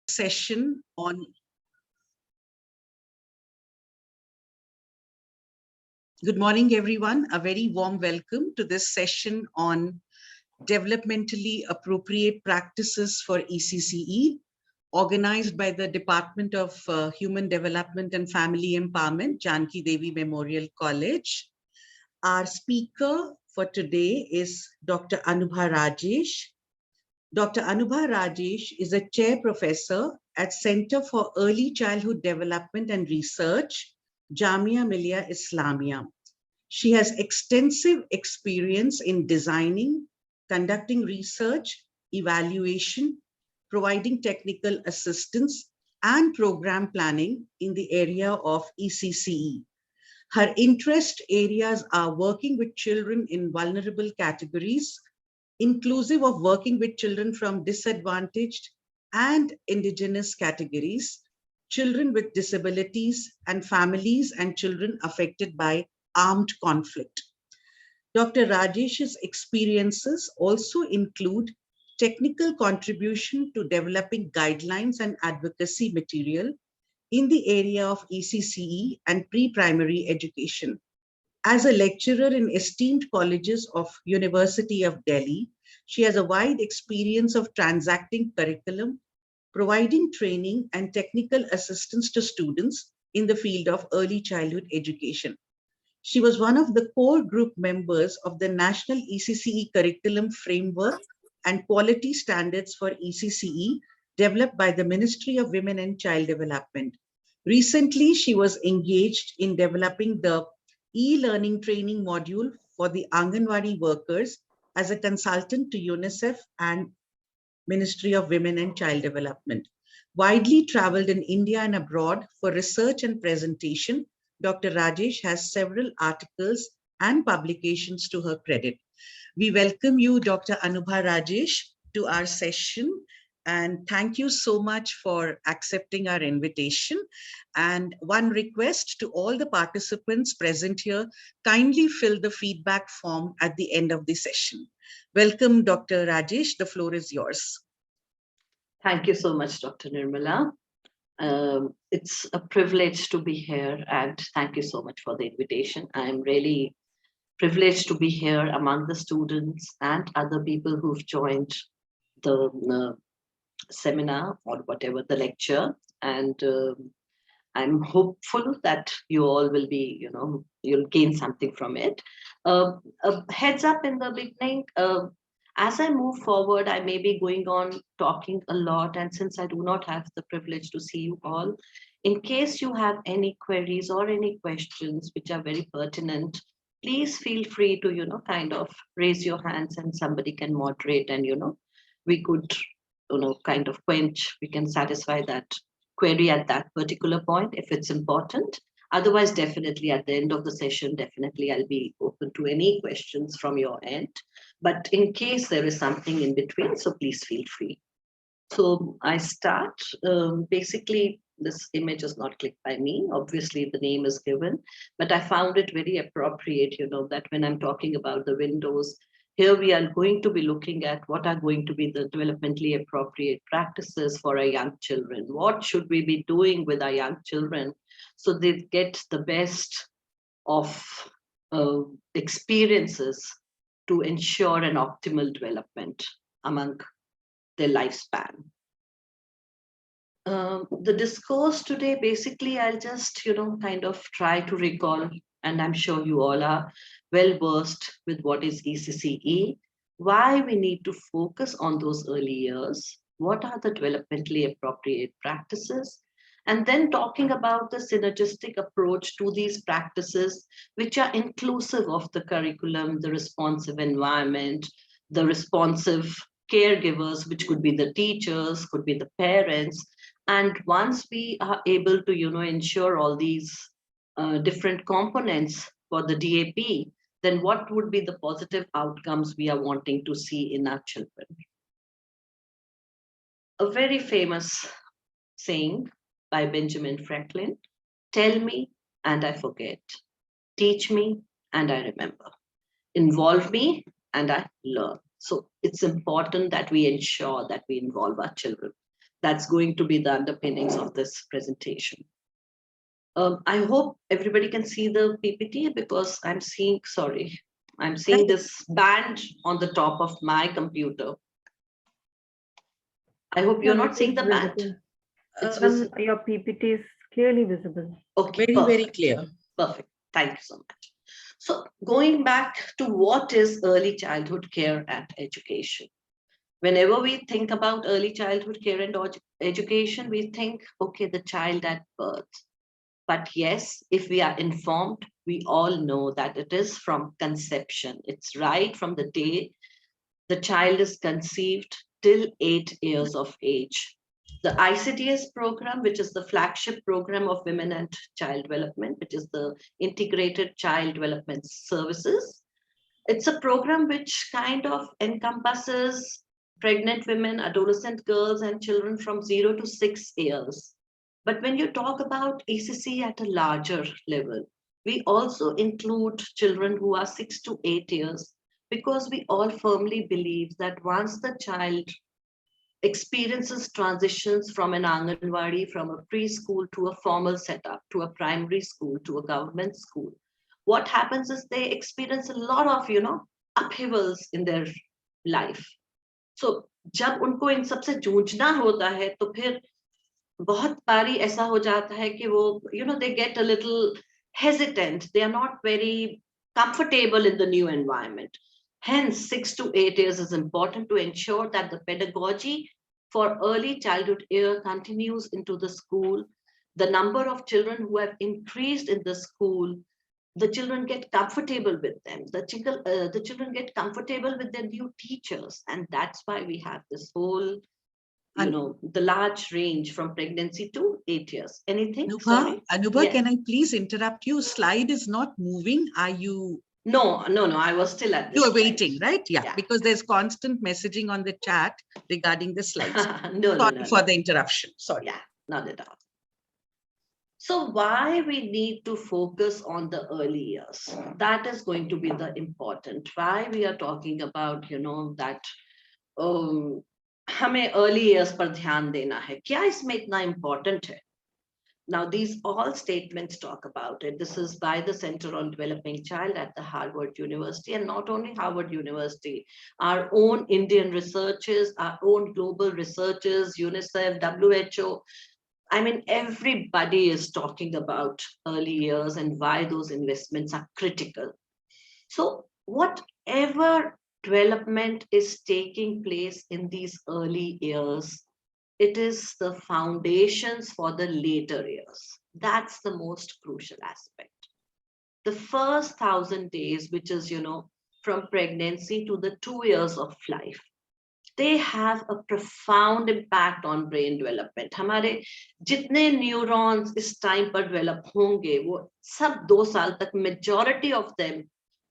session on Good morning, everyone. A very warm welcome to this session on developmentally appropriate practices for ECCE, organized by the Department of Human Development and Family Empowerment, Janki Devi Memorial College. Our speaker for today is Dr. Anubha Rajesh. Dr. Anubha Rajesh is a chair professor at Center for Early Childhood Development and Research, Jamia Millia Islamia. She has extensive experience in designing, conducting research, evaluation, providing technical assistance, and program planning in the area of ECCE. Her interest areas are working with children in vulnerable categories, inclusive of working with children from disadvantaged and indigenous categories, children with disabilities, and families and children affected by armed conflict. Dr. Rajesh's experiences also include technical contribution to developing guidelines and advocacy material in the area of ECCE and pre-primary education. As a lecturer in esteemed colleges of University of Delhi, she has a wide experience of transacting curriculum, providing training and technical assistance to students in the field of early childhood education. She was one of the core group members of the National ECCE Curriculum Framework and Quality Standards for ECCE developed by the Ministry of Women and Child Development. Recently, she was engaged in developing the e-learning training module for the Anganwadi workers as a consultant to UNICEF and Ministry of Women and Child Development. Widely traveled in India and abroad for research and presentation, Dr. Rajesh has several articles and publications to her credit. We welcome you, Dr. Anubha Rajesh, to our session. And thank you so much for accepting our invitation. And one request to all the participants present here, kindly fill the feedback form at the end of the session. Welcome, Dr. Rajesh. The floor is yours. Thank you so much, Dr. Nirmala. It's a privilege to be here, and thank you so much for the invitation. I'm really privileged to be here among the students and other people who've joined the seminar or whatever, the lecture, and I'm hopeful that you all will be, you'll gain something from it. A heads up in the beginning, as I move forward, I may be going on talking a lot, and since I do not have the privilege to see you all, in case you have any queries or any questions which are very pertinent, please feel free to, kind of raise your hands and somebody can moderate, and, we could, kind of we can satisfy that query at that particular point if it's important. Otherwise, definitely at the end of the session, definitely I'll be open to any questions from your end. But in case there is something in between, so please feel free. So I start, basically, this image is not clicked by me. Obviously, the name is given, but I found it very appropriate, that when I'm talking about the windows, here we are going to be looking at what are going to be the developmentally appropriate practices for our young children. What should we be doing with our young children so they get the best of experiences to ensure an optimal development among their lifespan. The discourse today, basically, I'll just, kind of try to recall, and I'm sure you all are well versed with what is ECCE, why we need to focus on those early years, what are the developmentally appropriate practices, and then talking about the synergistic approach to these practices, which are inclusive of the curriculum, the responsive environment, the responsive caregivers, which could be the teachers, could be the parents. And once we are able to, ensure all these different components for the DAP, then what would be the positive outcomes we are wanting to see in our children? A very famous saying by Benjamin Franklin, tell me and I forget, teach me and I remember, involve me and I learn. So it's important that we ensure that we involve our children. That's going to be the underpinnings of this presentation. I hope everybody can see the PPT because I'm seeing this band on the top of my computer. I hope you're not seeing the band. Your PPT is clearly visible. Okay, very clear. Perfect. Thank you so much. So going back to what is early childhood care and education. Whenever we think about early childhood care and education, we think, okay, the child at birth. But yes, if we are informed, we all know that it is from conception. It's right from the day the child is conceived till 8 years of age. The ICDS program, which is the flagship program of Women and Child Development, which is the Integrated Child Development Services. It's a program which kind of encompasses pregnant women, adolescent girls, and children from 0 to 6 years. But when you talk about ECCE at a larger level, we also include children who are 6 to 8 years, because we all firmly believe that once the child experiences transitions from an Anganwadi, from a preschool to a formal setup, to a primary school, to a government school, what happens is they experience a lot of, upheavals in their life. So जब उनको इन सबसे जूझना होता है तो फिर बहुत बारी ऐसा हो जाता है कि वो they get a little hesitant, they are not very comfortable in the new environment. Hence 6 to 8 years is important to ensure that the pedagogy for early childhood year continues into the school. The number of children who have increased in the school, the children get comfortable with them. The children get comfortable with their new teachers. And that's why we have this whole, the large range from pregnancy to 8 years. Anything? Anubha, Yes. Can I please interrupt you? Slide is not moving. Are you? No, I was still at this. You are waiting, right? Yeah, because there's constant messaging on the chat regarding the slides. Sorry for the interruption. Sorry. Yeah, not at all. So why we need to focus on the early years? That is going to be the important. Why we are talking about, that हमें early years पर ध्यान देना है. क्या इसमें इतना important है? Now, these all statements talk about it. This is by the Center on Developing Child at the Harvard University, and not only Harvard University, our own Indian researchers, our own global researchers, UNICEF, WHO. I mean, everybody is talking about early years and why those investments are critical. So whatever development is taking place in these early years, it is the foundations for the later years. That's the most crucial aspect. The first 1,000 days, which is, from pregnancy to the 2 years of life, they have a profound impact on brain development. हमारे जितने neurons इस time पर develop होंगे, वो सब 2 साल तक majority of them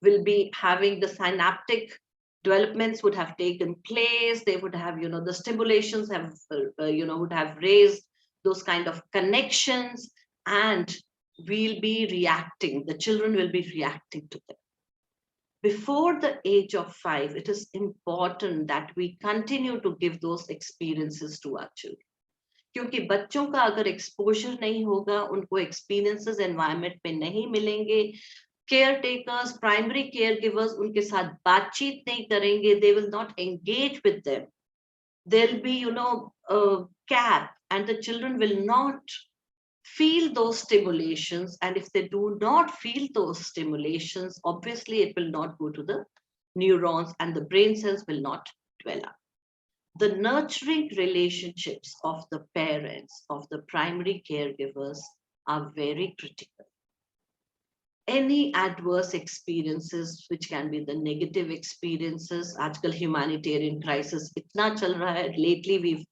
will be having the synaptic developments would have taken place. They would have, the stimulations have, would have raised those kind of connections, and we'll be reacting. The children will be reacting to them. Before the age of 5, it is important that we continue to give those experiences to our children. क्योंकि बच्चों का अगर exposure नहीं होगा, उनको experiences environment में नहीं मिलेंगे, caretakers, primary caregivers उनके साथ बातचीत नहीं करेंगे, they will not engage with them. There'll be, a gap, and the children will not feel those stimulations. And if they do not feel those stimulations, obviously it will not go to the neurons and the brain cells will not develop. The nurturing relationships of the parents, of the primary caregivers are very critical. Any adverse experiences, which can be the negative experiences, आजकल humanitarian crisis इतना चल रहा है. Lately, we've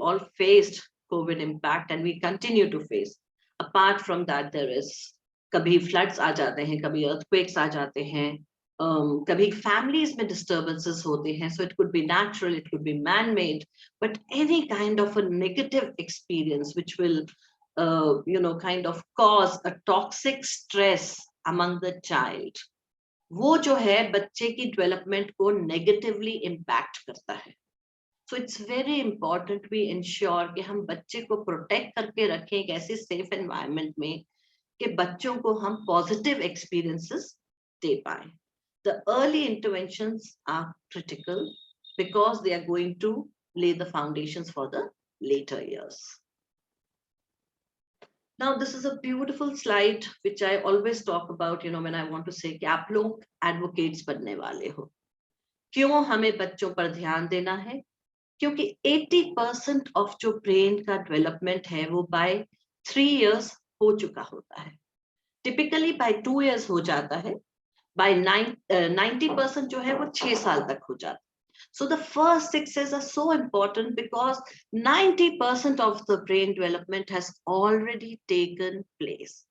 all faced COVID impact, and we continue to face. Apart from that, there is कभी floods आ जाते हैं, कभी earthquakes आ जाते हैं, कभी families में disturbances होते हैं. So it could be natural, it could be man-made, but any kind of a negative experience which will kind of cause a toxic stress among the child, वो जो है बच्चे की development को negatively impact करता है. So it's very important we ensure कि हम बच्चे को protect करके रखें एक ऐसे safe environment में कि बच्चों को हम positive experiences दे पाएं. The early interventions are critical because they are going to lay the foundations for the later years. Now, this is a beautiful slide, which I always talk about, when I want to say कि आप लोग advocates बनने वाले हो. क्यों हमें बच्चों पर ध्यान देना है? क्योंकि 80% of जो brain का development है, वो by 3 years हो चुका होता है. Typically by 2 years हो जाता है. By 90% जो है वो 6 साल तक हो जाता है. So the first 6 years are so important because 90% of the brain development has already taken place.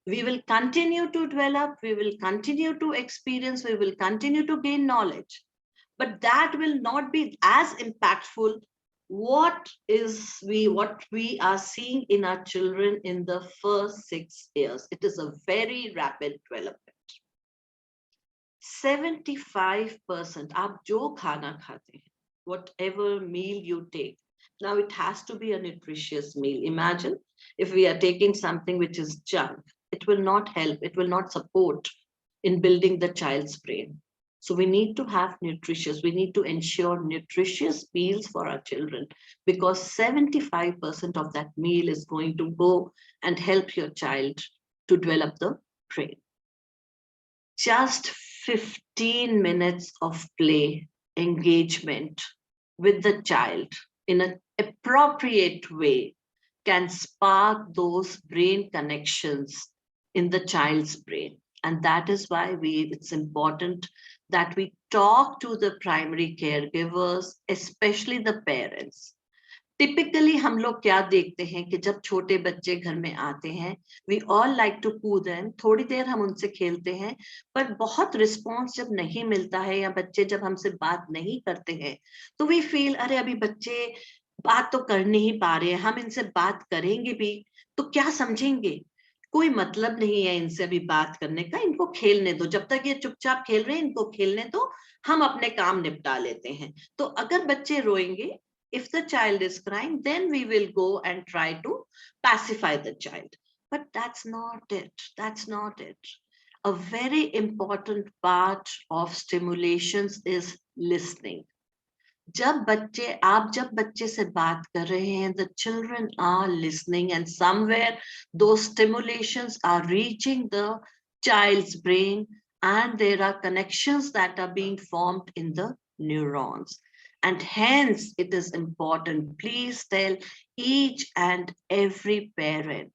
We will continue to develop, we will continue to experience, we will continue to gain knowledge, but that will not be as impactful what we are seeing in our children in the first 6 years. It is a very rapid development. 75% आप जो खाना खाते हैं, whatever meal you take, now it has to be a nutritious meal. Imagine if we are taking something which is junk, it will not help, it will not support in building the child's brain. So we need to have we need to ensure nutritious meals for our children, because 75% of that meal is going to go and help your child to develop the brain. Just 15 minutes of play, engagement with the child in an appropriate way can spark those brain connections in the child's brain. And that is why it's important that we talk to the primary caregivers, especially the parents. Typically, हम लोग क्या देखते हैं कि जब छोटे बच्चे घर में आते हैं, we all like to poo them, थोड़ी देर हम उनसे खेलते हैं, पर बहुत रिस्पॉन्स जब नहीं मिलता है या बच्चे जब हमसे बात नहीं करते हैं, तो we feel अरे अभी बच्चे बात तो कर नहीं पा रहे हैं, हम इनसे बात करेंगे भी तो क्या समझेंगे, कोई मतलब नहीं है इनसे अभी बात करने का, इनको खेलने दो, जब तक ये चुपचाप खेल रहे हैं इनको खेलने दो, हम अपने काम निपटा लेते हैं. तो अगर बच्चे रोएंगे, if the child is crying, then we will go and try to pacify the child. But that's not it. That's not it. A very important part of stimulations is listening. जब बच्चे से बात कर रहे हैं, the children are listening, and somewhere those stimulations are reaching the child's brain, and there are connections that are being formed in the neurons. And hence it is important, please tell each and every parent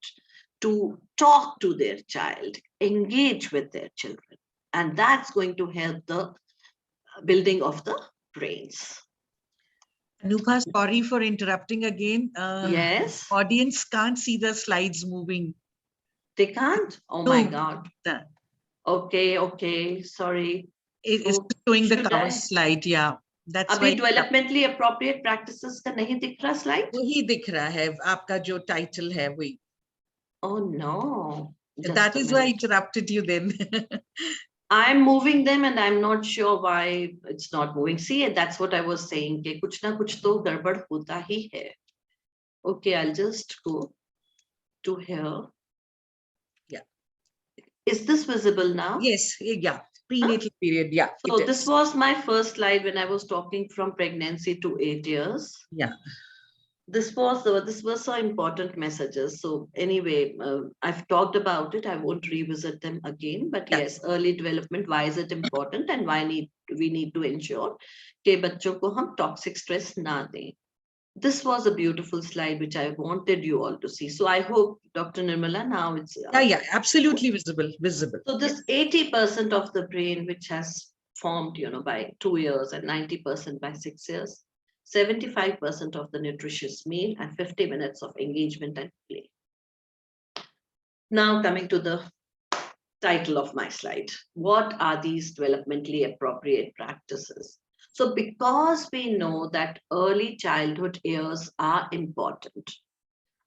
to talk to their child, engage with their children, and that's going to help the building of the brains. Anubha, sorry for interrupting again. Yes. Audience can't see the slides moving. They can't? Oh No. my God. Okay, sorry. It's showing the cover slide, yeah. That's अभी why developmentally appropriate practices का नहीं दिख रहा slide? वही दिख रहा है, आपका जो title है वही. Oh no. That is why I interrupted you then. I'm moving them and I'm not sure why it's not moving. See, that's what I was saying, कि कुछ ना कुछ तो गड़बड़ होता ही है. Okay, I'll just go to here. Yeah. Is this visible now? Yes, yeah. Prenatal period, yeah. So this was my first slide when I was talking from pregnancy to 8 years. Yeah. This was so important messages. So anyway, I've talked about it. I won't revisit them again, but yeah. Yes, early development, why is it important and why we need to ensure कि बच्चों को हम toxic stress ना दें. This was a beautiful slide which I wanted you all to see. So I hope, Dr. Nirmala, now it's yeah, absolutely visible. So this 80% of the brain which has formed, by 2 years and 90% by 6 years, 75% of the nutritious meal and 50 minutes of engagement and play. Now coming to the title of my slide, what are these developmentally appropriate practices? So because we know that early childhood years are important,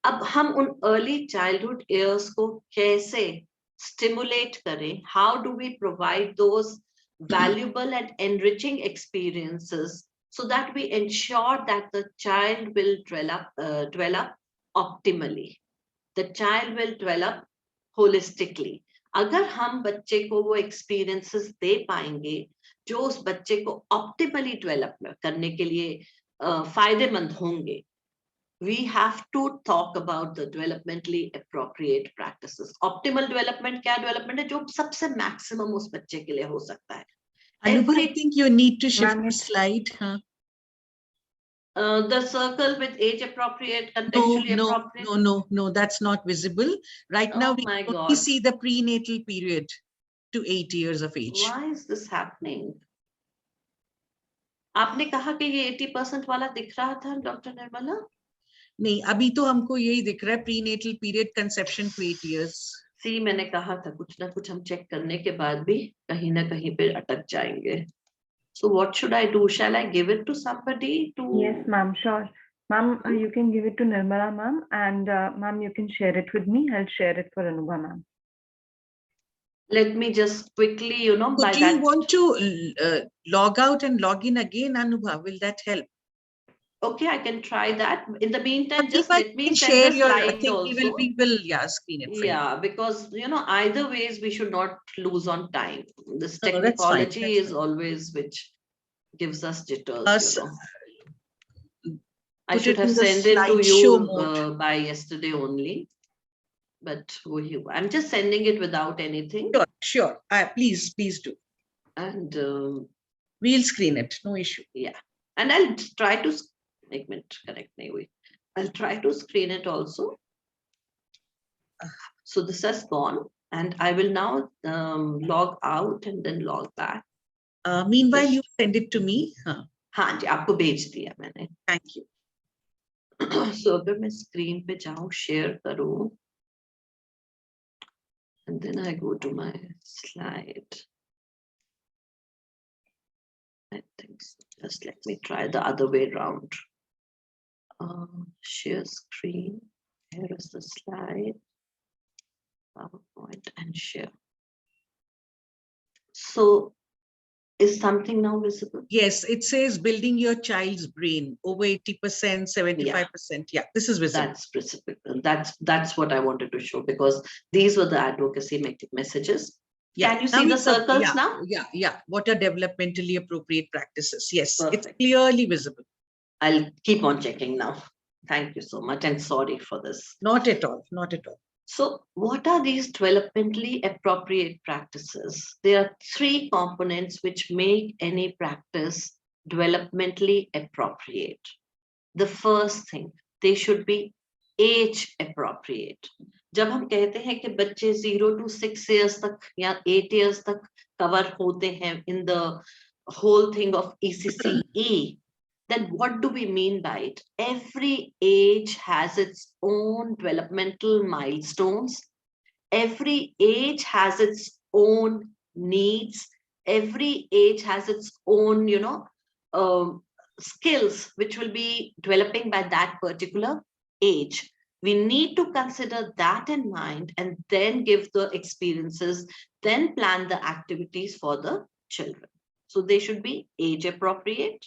अब हम उन early childhood years को कैसे stimulate करें? How do we provide those valuable and enriching experiences so that we ensure that the child will develop optimally. The child will develop holistically. अगर हम बच्चे को वो experiences दे पाएंगे जो उस बच्चे को optimally develop करने के लिए फायदेमंद होंगे, we have to talk about the developmentally appropriate practices. Optimal development क्या development है जो सबसे maximum उस बच्चे के लिए हो सकता है. Anubha, I think you need to shift Ma'am, the slide. Huh? The circle with age appropriate, contextually appropriate. No, that's not visible. Right now, we my only God. see the prenatal period to 8 years of age. Why is this happening? आपने कहा कि ये 80% वाला दिख रहा था doctor Nirmala? नहीं, अभी तो हमको यही दिख रहा है prenatal period conception to 8 years. सी मैंने कहा था कुछ ना कुछ हम चेक करने के बाद भी कहीं ना कहीं पे अटक जाएंगे. So what should I do? Shall I give it to somebody to? Yes, ma'am, sure. Ma'am, you can give it to Nirmala, ma'am, and ma'am, you can share it with me. I'll share it for Anubha, ma'am. Let me just quickly, So do you want to log out and log in again, Anubha? Will that help? Okay, I can try that. In the meantime, But just let me share send the your slide also. we will screen it for you. Yeah, because either ways we should not lose on time. This No, that's fine, technology is always which gives us jitters. I should have sent it to you by yesterday only, but I'm just sending it without anything. Sure. Please do. And we'll screen it. No issue. Yeah, and I'll try to correct me. I'll try to screen it also. So this has gone, and I will now log out and then log back. Meanwhile, you send it to me. हाँ जी, आपको भेज दिया मैंने. Thank you. So अगर मैं screen पे जाऊँ, share करूँ, and then I go to my slide. I think so. Just let me try the other way around. Share screen. Here is the slide. PowerPoint and share. So is something now visible? Yes, it says building your child's brain over 80%, 75%. Yeah, this is visible. That's principle. That's what I wanted to show, because these were the advocacy messages. Yeah. Can you see the circles now? Yeah. What are developmentally appropriate practices? Yes, Perfect. It's clearly visible. I'll keep on checking now. Thank you so much, and sorry for this. Not at all. So what are these developmentally appropriate practices? There are 3 components which make any practice developmentally appropriate. The first thing, they should be age appropriate. जब हम कहते हैं कि बच्चे 0 to 6 years तक या 8 years तक cover होते हैं in the whole thing of ECCE, then what do we mean by it? Every age has its own developmental milestones. Every age has its own needs. Every age has its own, skills which will be developing by that particular age. We need to consider that in mind and then give the experiences, then plan the activities for the children. So they should be age appropriate.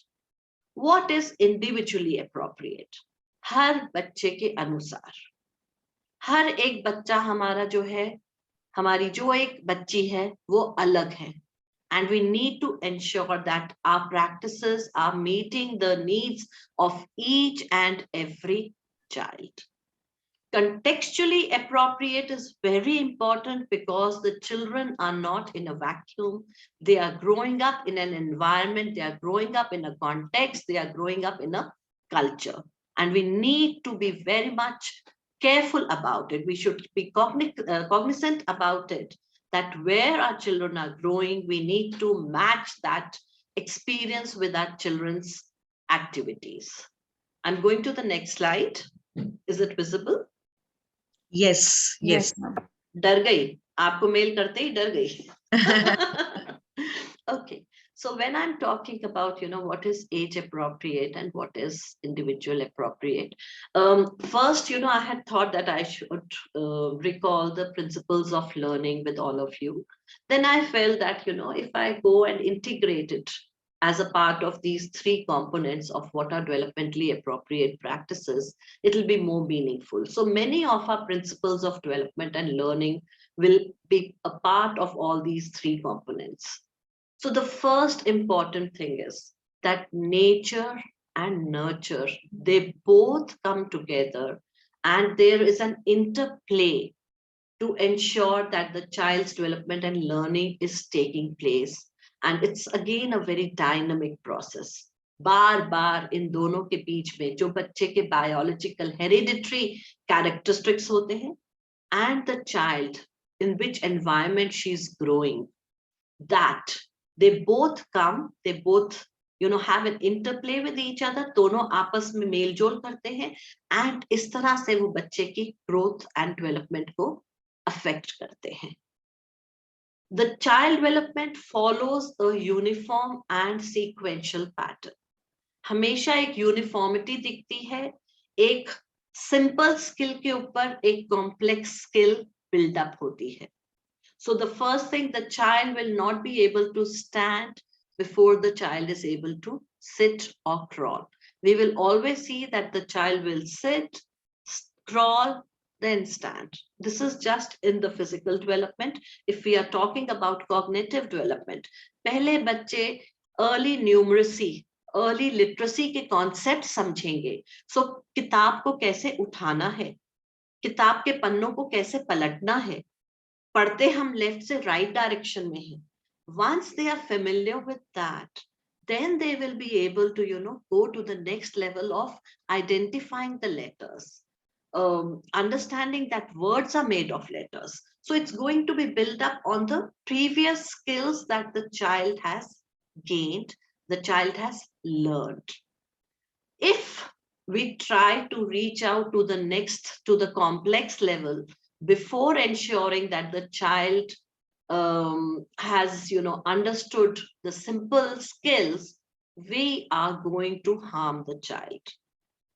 What is individually appropriate? हर बच्चे के अनुसार. हर एक बच्चा हमारा जो है, हमारी जो एक बच्ची है, वो अलग है. And we need to ensure that our practices are meeting the needs of each and every child. Contextually appropriate is very important because the children are not in a vacuum. They are growing up in an environment, they are growing up in a context, they are growing up in a culture. And we need to be very much careful about it. We should be cognizant about it, that where our children are growing, we need to match that experience with our children's activities. I'm going to the next slide. Is it visible? Yes. डर गई, आपको mail करते ही डर गई. Okay, so when I'm talking about what is age appropriate and what is individual appropriate, first I had thought that I should recall the principles of learning with all of you. Then I felt that if I go and integrate it as a part of these three components of what are developmentally appropriate practices, it'll be more meaningful. So many of our principles of development and learning will be a part of all these three components. So the first important thing is that nature and nurture, they both come together and there is an interplay to ensure that the child's development and learning is taking place. And it's again a very dynamic process. बार बार इन दोनों के बीच में जो बच्चे के biological hereditary characteristics होते हैं and the child in which environment she's growing, that they both come, they both have an interplay with each other, दोनों आपस में मेल जोल करते हैं and इस तरह से वो बच्चे की growth and development को affect करते हैं. The child development follows a uniform and sequential pattern. हमेशा एक uniformity दिखती है, एक simple skill के ऊपर एक complex skill build up होती है. So the first thing, the child will not be able to stand before the child is able to sit or crawl. We will always see that the child will sit, crawl, then stand. This is just in the physical development. If we are talking about cognitive development, पहले बच्चे early numeracy, early literacy के concept समझेंगे. So किताब को कैसे उठाना है, किताब के पन्नों को कैसे पलटना है, पढ़ते हम left से right direction में हैं. Once they are familiar with that, then they will be able to go to the next level of identifying the letters. Understanding that words are made of letters. So it's going to be built up on the previous skills that the child has gained, the child has learned. If we try to reach out to the complex level before ensuring that the child has understood the simple skills, we are going to harm the child.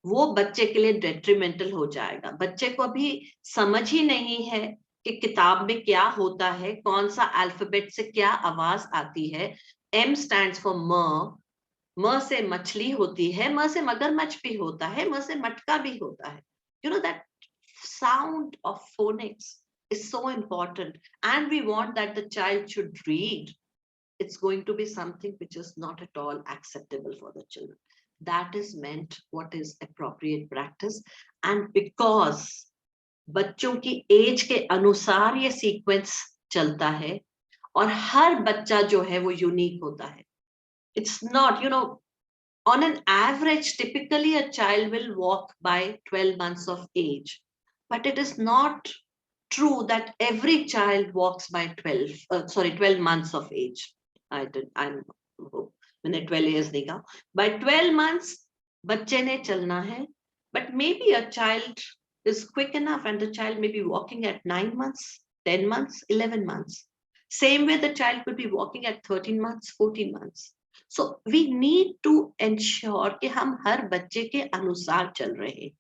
वो बच्चे के लिए detrimental हो जाएगा. बच्चे को अभी समझ ही नहीं है कि किताब में क्या होता है, कौन सा अल्फाबेट से क्या आवाज आती है. M stands for म से मछली होती है, म से मगरमच्छ भी होता है, म से मटका भी होता है. That sound of phonics is so important, and we want that the child should read. It's going to be something which is not at all acceptable for the children. That is meant what is appropriate practice. And because बच्चों की as के अनुसार ये sequence चलता है और हर बच्चा जो है वो यूनिक होता है. It's not, on an average, typically a child will walk by 12 months of age, but it is not true that every child walks by 12 months of age. मैंने 12 years देखा. By 12 months बच्चे ने चलना है, but maybe a child is quick enough and the child may be walking at 9 months, 10 months, 11 months. Same way the child could be walking at 13 months, 14 months. So we need to ensure कि हम हर बच्चे के अनुसार चल रहे हैं.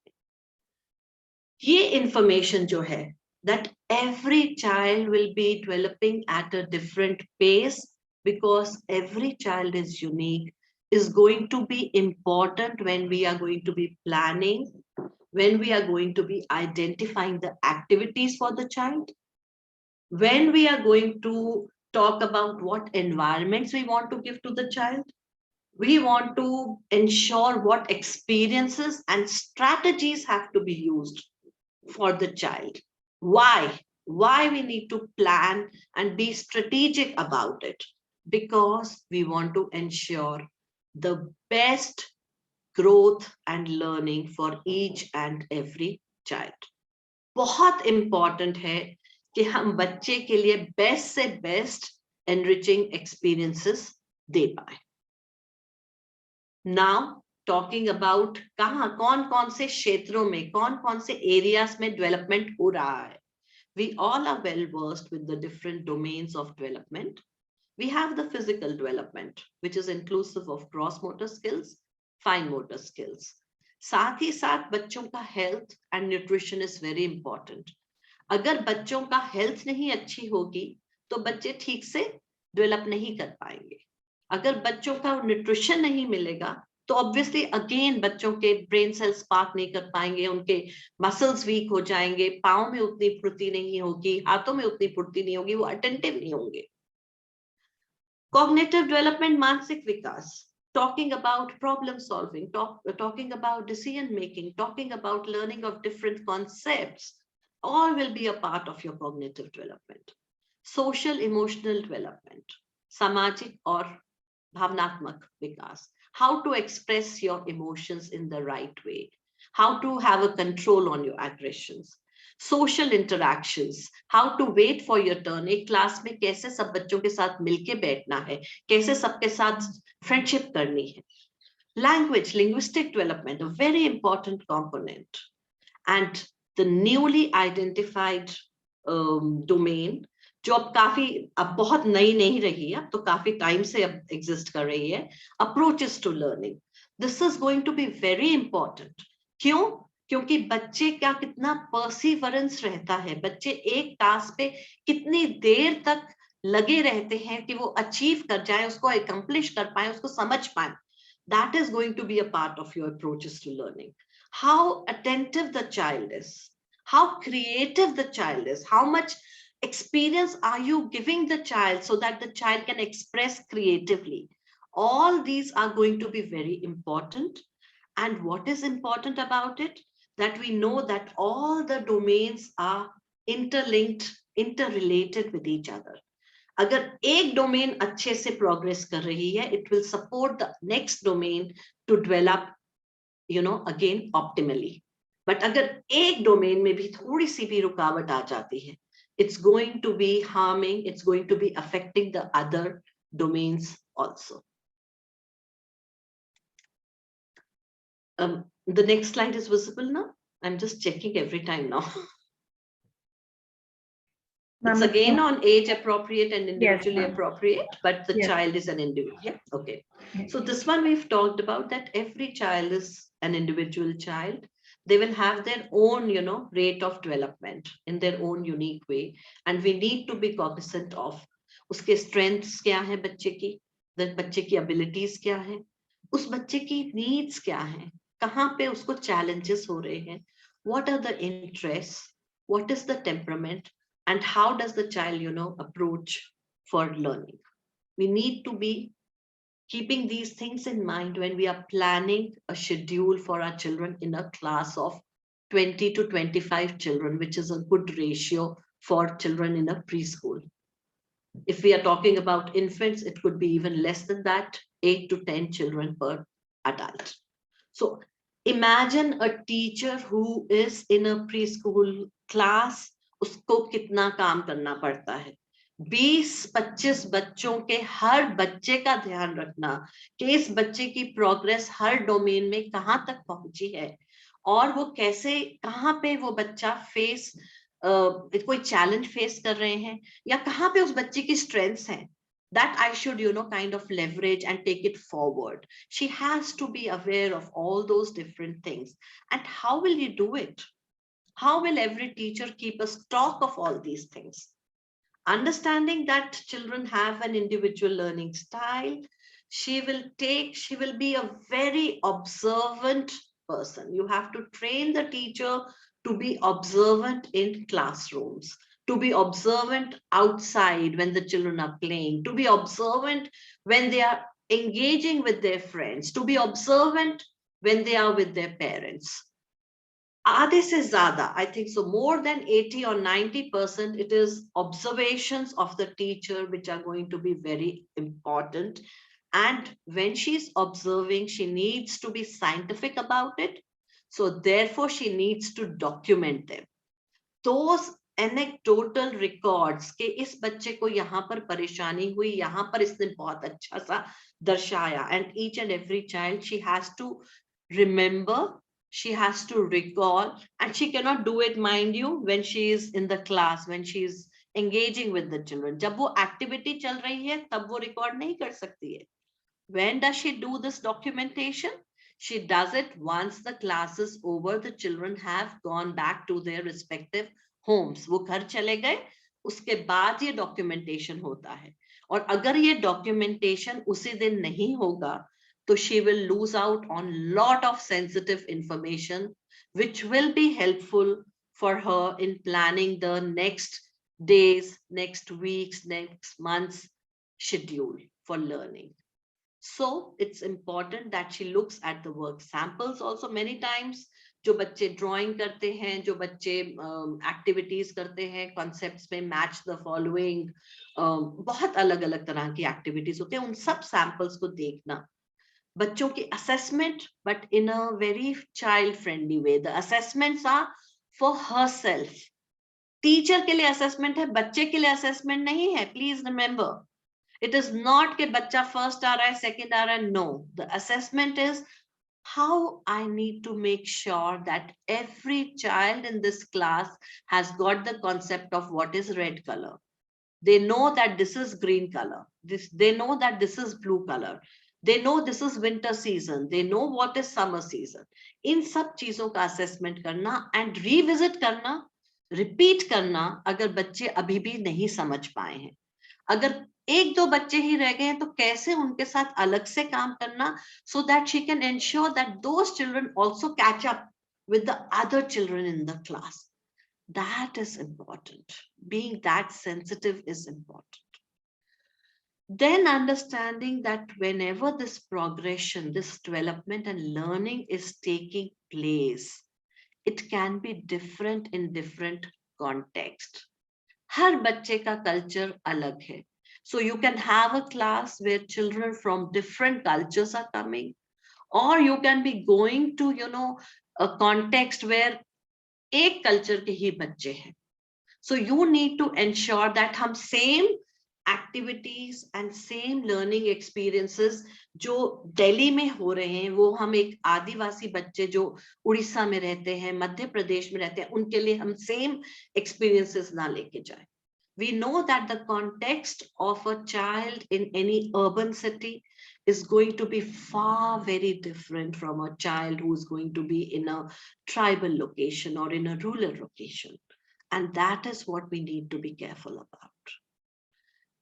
ये information जो है, that every child will be developing at a different pace, because every child is unique, is going to be important when we are going to be planning, when we are going to be identifying the activities for the child, when we are going to talk about what environments we want to give to the child. We want to ensure what experiences and strategies have to be used for the child. Why we need to plan and be strategic about it? Because we want to ensure the best growth and learning for each and every child. बहुत important है कि हम बच्चे के लिए best से best enriching experiences दे पाए. Now talking about कहाँ कौन से क्षेत्रों में, कौन से areas में development हो रहा है. We all are well versed with the different domains of development. We have the physical development, which is inclusive of gross motor skills, fine motor skills. साथ ही साथ बच्चों का health and nutrition is very important. अगर बच्चों का health नहीं अच्छी होगी तो बच्चे ठीक से develop नहीं कर पाएंगे. अगर बच्चों का न्यूट्रिशन नहीं मिलेगा तो ऑब्वियसली अगेन बच्चों के ब्रेन सेल्स स्पार्क नहीं कर पाएंगे, उनके मसल्स वीक हो जाएंगे, पाँव में उतनी फुर्ती नहीं होगी, हाथों में उतनी फुर्ती नहीं होगी, वो अटेंटिव नहीं होंगे। कॉग्निटिव डेवलपमेंट, मानसिक विकास, talking about problem solving, talking about decision making, talking about learning of different concepts, all will be a part of your cognitive development. Social emotional development, samajik or bhavnatmak vikas, how to express your emotions in the right way, how to have a control on your aggressions, social interactions, how to wait for your turn, एक class में कैसे सब बच्चों के साथ मिलके बैठना है, कैसे सबके साथ फ्रेंडशिप करनी है. Language, linguistic development, a very important component. And the newly identified domain, जो अब काफी, अब बहुत नई नहीं रही है, अब तो काफी टाइम से अब एग्जिस्ट कर रही है, approaches to learning. This is going to be very important. क्यों? क्योंकि बच्चे का कितना परसिवरेंस रहता है, बच्चे एक टास्क पे कितनी देर तक लगे रहते हैं कि वो अचीव कर जाए, उसको अकम्प्लिश कर पाए, उसको समझ पाए. That is going to be a part of your approaches to learning. How attentive the child is, how creative the child is, how much experience are you giving the child so that the child can express creatively. All these are going to be very important. And what is important about it? That we know that all the domains are interlinked, interrelated with each other. अगर एक domain अच्छे से progress कर रही है, it will support the next domain to develop, again optimally. But अगर एक domain में भी थोड़ी सी भी रुकावट आ जाती है, it's going to be harming, it's going to be affecting the other domains also. The next slide is visible now. I'm just checking every time now. It's again on age appropriate and individually appropriate, but the child is an individual. Yeah, okay. So this one we've talked about, that every child is an individual child. They will have their own, rate of development in their own unique way. And we need to be cognizant of uske strengths kya hai bacche ki, the bacche ki abilities kya hai, us bacche ki needs kya hai, kahan pe usko challenges ho rahe hain, what are the interests, what is the temperament, and how does the child, approach for learning. We need to be keeping these things in mind when we are planning a schedule for our children in a class of 20 to 25 children, which is a good ratio for children in a preschool. If we are talking about infants, it could be even less than that, 8 to 10 children per adult. So imagine a teacher who is in a preschool class, उसको कितना काम करना पड़ता है. 20-25 बच्चों के हर बच्चे का ध्यान रखना कि इस बच्चे की प्रोग्रेस हर डोमेन में कहां तक पहुंची है, और वो कैसे, कहां पे वो बच्चा फेस कोई चैलेंज फेस कर रहे हैं, या कहां पे उस बच्चे की स्ट्रेंथ्स हैं. That I should, kind of leverage and take it forward. She has to be aware of all those different things. And how will you do it? How will every teacher keep a stock of all these things? Understanding that children have an individual learning style, she will be a very observant person. You have to train the teacher to be observant in classrooms, to be observant outside when the children are playing, to be observant when they are engaging with their friends, to be observant when they are with their parents. आधे से ज़्यादा, I think so, more than 80 or 90%, it is observations of the teacher which are going to be very important. And when she's observing, she needs to be scientific about it. So therefore, she needs to document them. Those anecdotal records के इस बच्चे को यहाँ पर परेशानी हुई, यहाँ पर इसने बहुत अच्छा सा दर्शाया, and each and every child, she has to remember, she has to recall, and she cannot do it, mind you, when she is in the class, when she is engaging with the children. जब वो activity चल रही है तब वो record नहीं कर सकती है. When does she do this documentation? She does it once the class is over, the children have gone back to their respective homes. वो घर चले गए, उसके बाद ये documentation होता है. और अगर ये डॉक्यूमेंटेशन उसी दिन नहीं होगा तो she will lose out on lot of sensitive information which will be helpful for her in planning the next days, next weeks, next months schedule for learning. So it's important that she looks at the work samples also many times. जो बच्चे drawing करते हैं, जो बच्चे activities करते हैं, concepts में match the following, बहुत अलग अलग तरह की एक्टिविटीज होते हैं, उन सब सैंपल्स को देखना. बच्चों की assessment but in a very child friendly way. The assessments are for herself. Teacher के लिए असेसमेंट है, बच्चे के लिए असेसमेंट नहीं है. Please remember, it is not कि बच्चा first आ रहा है, second आ रहा है. No, the assessment is how I need to make sure that every child in this class has got the concept of what is red color. They know that this is green color. They know that this is blue color. They know this is winter season. They know what is summer season. इन सब चीजों का assessment करना and revisit करना, repeat करना, अगर बच्चे अभी भी नहीं समझ पाए हैं. अगर एक दो बच्चे ही रह गए हैं तो कैसे उनके साथ अलग से काम करना, so that she can ensure that those children also catch up with the other children in the class. That is important. Being that sensitive is important. Then understanding that whenever this progression, this development and learning is taking place, it can be different in different context. हर बच्चे का culture अलग है. So you can have a class where children from different cultures are coming, or you can be going to, a context where एक culture के ही बच्चे हैं. So you need to ensure that हम same activities and same learning experiences जो दिल्ली में हो रहे हैं, वो हम एक आदिवासी बच्चे जो उड़ीसा में रहते हैं, मध्य प्रदेश में रहते हैं, उनके लिए हम same experiences ना लेके जाएं. We know that the context of a child in any urban city is going to be far very different from a child who is going to be in a tribal location or in a rural location. And that is what we need to be careful about.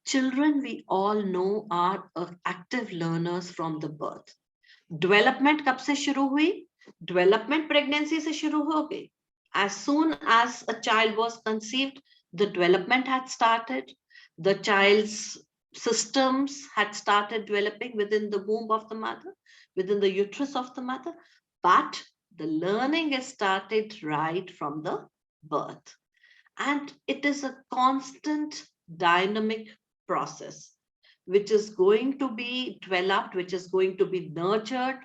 Children, we all know, are active learners from the birth. Development कब से शुरू हुई? Development pregnancy से शुरू हो गई. As soon as a child was conceived, the development had started. The child's systems had started developing within the womb of the mother, within the uterus of the mother. But the learning is started right from the birth. And it is a constant dynamic process, which is going to be developed, which is going to be nurtured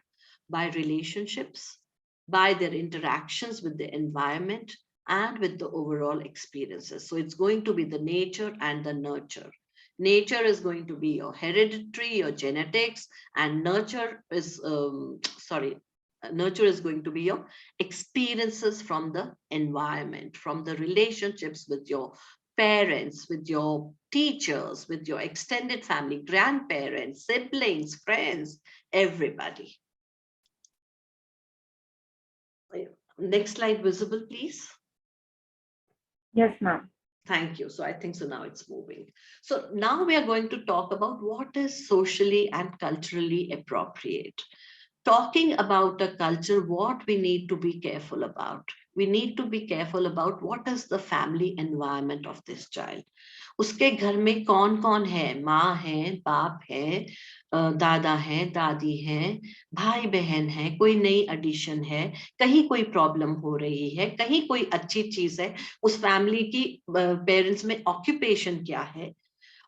by relationships, by their interactions with the environment, and with the overall experiences. So it's going to be the nature and the nurture. Nature is going to be your hereditary, your genetics, and nurture is, nurture is going to be your experiences from the environment, from the relationships with your parents, with your teachers, with your extended family, grandparents, siblings, friends, everybody. Next slide visible, please. Yes, ma'am. Thank you. So I think so now it's moving. So now we are going to talk about what is socially and culturally appropriate. Talking about a culture, what we need to be careful about. We need to be careful about what is the family environment of this child. उसके घर में कौन कौन है? माँ है, बाप है, दादा है, दादी है, भाई बहन है, कोई नई एडिशन है, कहीं कोई प्रॉब्लम हो रही है, कहीं कोई अच्छी चीज है, उस फैमिली की पेरेंट्स में ऑक्यूपेशन क्या है,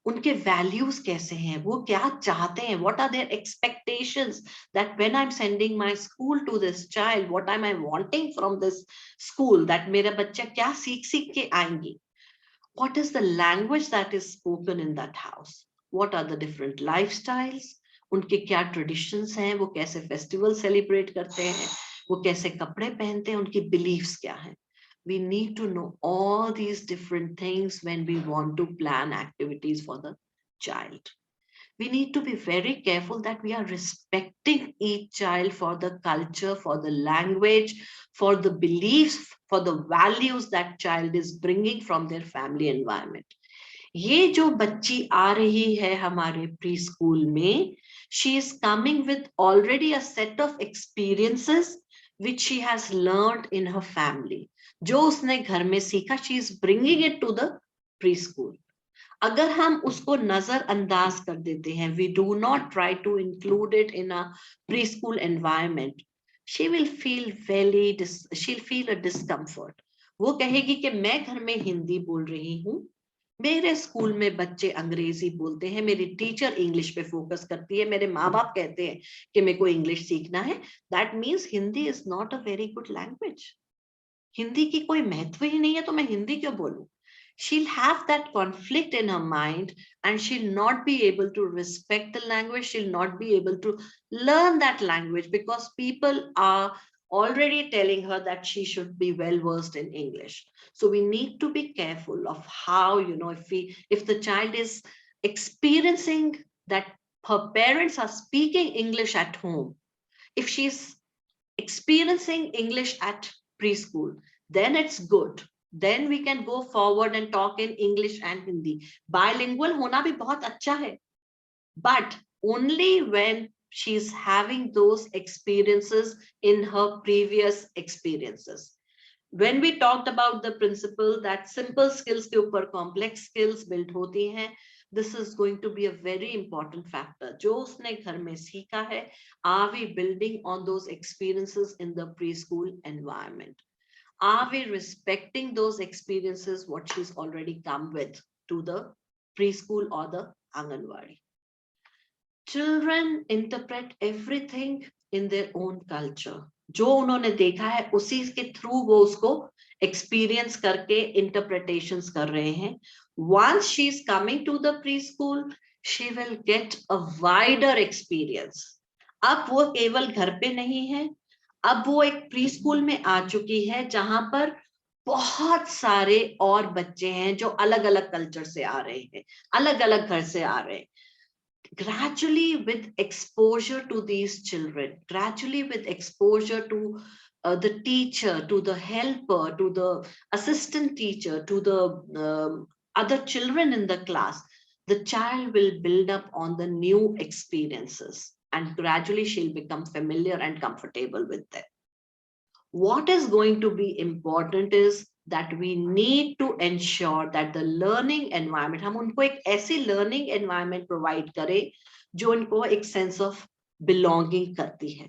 उनके वैल्यूज कैसे हैं, वो क्या चाहते हैं, what are their expectations, that when I am sending my school to this child, what am I wanting from this school, that मेरा बच्चा क्या सीख के आएंगी. What is the language that is spoken in that house? What are the different lifestyles? उनके क्या traditions हैं, वो कैसे festival celebrate करते हैं, वो कैसे कपड़े पहनते हैं, उनकी beliefs क्या हैं. We need to know all these different things when we want to plan activities for the child. We need to be very careful that we are respecting each child for the culture, for the language, for the beliefs, for the values that child is bringing from their family environment. ये जो बच्ची आ रही है हमारे pre school में, she is coming with already a set of experiences which she has learned in her family. जो उसने घर में सीखा, she is bringing it to the preschool. अगर हम उसको नजरअंदाज कर देते हैं, we do not try to include it in a preschool environment, she'll feel a discomfort. वो कहेगी कि मैं घर में हिंदी बोल रही हूँ, मेरे स्कूल में बच्चे अंग्रेजी बोलते हैं, मेरी टीचर इंग्लिश पे फोकस करती है, मेरे माँ बाप कहते हैं कि मेरे को इंग्लिश सीखना है. That means Hindi is not a very good language. Hindi की कोई महत्व ही नहीं है तो मैं हिंदी क्यों बोलूं? She'll have that conflict in her mind and she'll not be able to respect the language. She'll not be able to learn that language because people are already telling her that she should be well versed in English. So we need to be careful of how, if the child is experiencing that her parents are speaking English at home, if she's experiencing English at preschool, then it's good. Then we can go forward and talk in English and Hindi. Bilingual hona bhi bahut acha hai, but only when she's having those experiences in her previous experiences. When we talked about the principle that simple skills ke upar complex skills built hoti hain, this is going to be a very important factor. जो उसने घर में सीखा है, are we building on those experiences in the preschool environment? Are we respecting those experiences, what she's already come with to the preschool or the Anganwadi? Children interpret everything in their own culture. जो उन्होंने देखा है उसी के through वो उसको experience करके interpretations कर रहे हैं. Once she is coming to the preschool, she will get a wider experience. अब वो केवल घर पे नहीं है, अब वो एक प्री स्कूल में आ चुकी है जहां पर बहुत सारे और बच्चे हैं जो अलग अलग कल्चर से आ रहे हैं, अलग अलग घर से आ रहे हैं. Gradually, with exposure to these children, gradually with exposure to the teacher, to the helper, to the assistant teacher, to the other children in the class, the child will build up on the new experiences and gradually she'll become familiar and comfortable with them. What is going to be important is that we need to ensure that the learning environment, हम उनको एक ऐसी learning environment provide करें जो उनको एक sense of belonging करती है.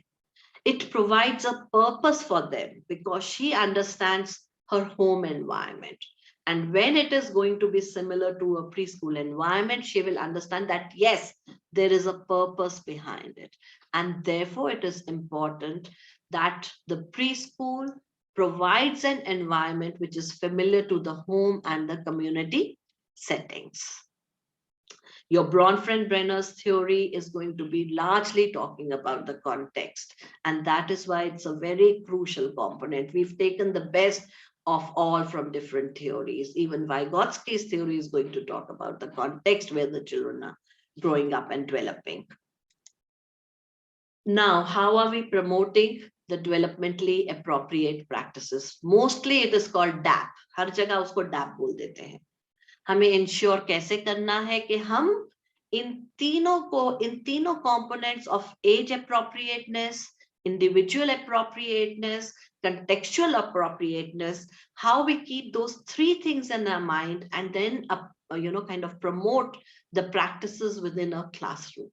It provides a purpose for them because she understands her home environment. And when it is going to be similar to a preschool environment, she will understand that yes, there is a purpose behind it. And therefore it is important that the preschool provides an environment which is familiar to the home and the community settings. Your Bronfenbrenner's theory is going to be largely talking about the context, and that is why it's a very crucial component. We've taken the best of all from different theories. Even Vygotsky's theory is going to talk about the context where the children are growing up and developing. Now, how are we promoting the developmentally appropriate practices? Mostly it is called DAP. हर जगह उसको DAP बोल देते हैं. हमें ensure कैसे करना है कि हम इन तीनों components of age appropriateness, individual appropriateness, contextual appropriateness, how we keep those three things in our mind and then kind of promote the practices within a classroom.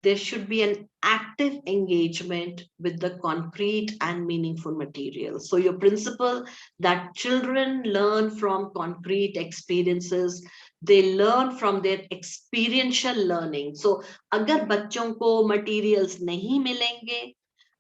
There should be an active engagement with the concrete and meaningful materials. So your principle that children learn from concrete experiences, they learn from their experiential learning. So agar bachon ko materials nahi milenge,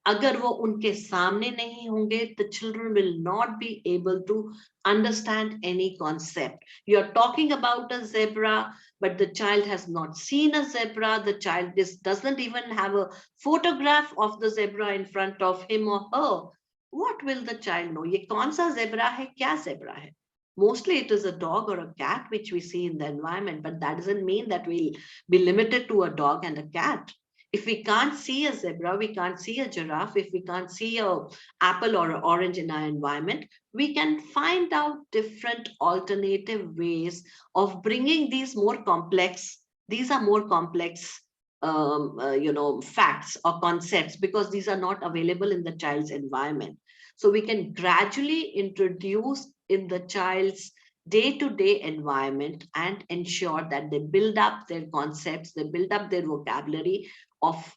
agar wo unke samne nahi honge, the children will not be able to understand any concept. You're talking about a zebra, but the child has not seen a zebra. The child doesn't even have a photograph of the zebra in front of him or her. What will the child know? Ye kaun sa zebra hai? Kya zebra hai? Mostly it is a dog or a cat which we see in the environment, but that doesn't mean that we'll be limited to a dog and a cat. If we can't see a zebra, we can't see a giraffe, if we can't see a apple or an orange in our environment, we can find out different alternative ways of bringing these more complex, these are more complex facts or concepts, because these are not available in the child's environment. So we can gradually introduce in the child's day-to-day environment and ensure that they build up their concepts, they build up their vocabulary of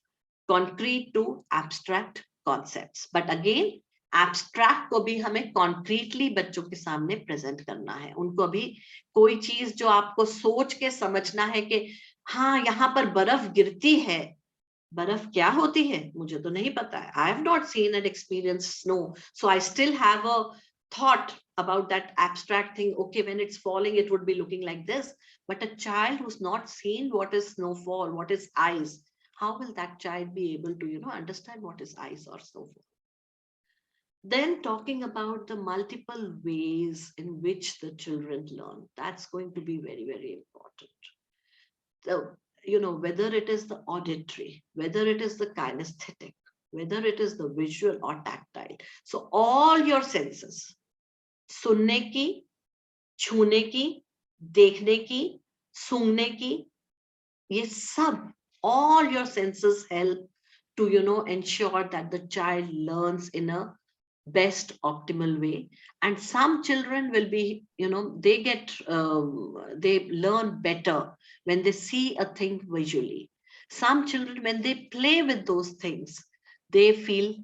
concrete to abstract concepts. But again, abstract को भी हमें concretely बच्चों के सामने present करना है. उनको अभी कोई चीज जो आपको सोच के समझना है कि हाँ यहाँ पर बर्फ गिरती है, बर्फ क्या होती है मुझे तो नहीं पता है. I have not seen and experienced snow, so I still have a thought about that abstract thing. Okay, when it's falling, it would be looking like this. But a child who's not seen what is snowfall, what is ice, how will that child be able to, understand what is ice or snowfall? Then talking about the multiple ways in which the children learn, that's going to be very, very important. So, whether it is the auditory, whether it is the kinesthetic, whether it is the visual or tactile. So all your senses, सुनने की, छूने की, देखने की, सूंघने की, ये सब, all your senses help to ensure that the child learns in a best optimal way. And some children will be they learn better when they see a thing visually. Some children, when they play with those things, they feel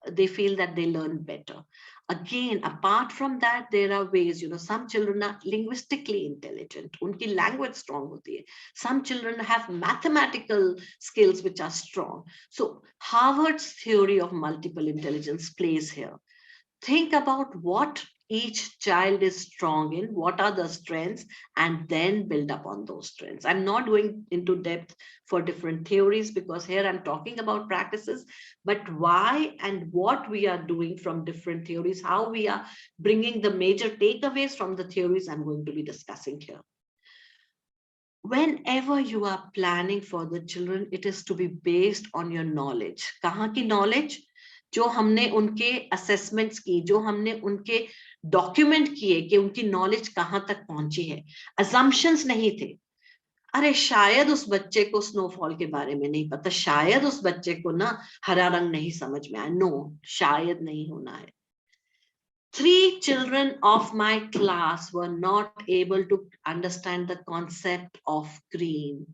that they learn better. Again, apart from that, there are ways, some children are linguistically intelligent, unki language strong hoti hai. Some children have mathematical skills which are strong. So Harvard's theory of multiple intelligence plays here. Think about what each child is strong in, what are the strengths, and then build up on those strengths. I'm not going into depth for different theories because here I'm talking about practices, but why and what we are doing from different theories, how we are bringing the major takeaways from the theories I'm going to be discussing here. Whenever you are planning for the children, it is to be based on your knowledge. Kahan ki knowledge? जो हमने उनके assessments की, जो हमने उनके document किए कि उनकी नॉलेज कहां तक पहुंची है. अजम्पशंस नहीं थे. अरे शायद उस बच्चे को स्नोफॉल के बारे में नहीं पता, शायद उस बच्चे को ना हरा रंग नहीं समझ में आया. नो, शायद नहीं होना है. 3 children of my class were not able to understand the concept of green.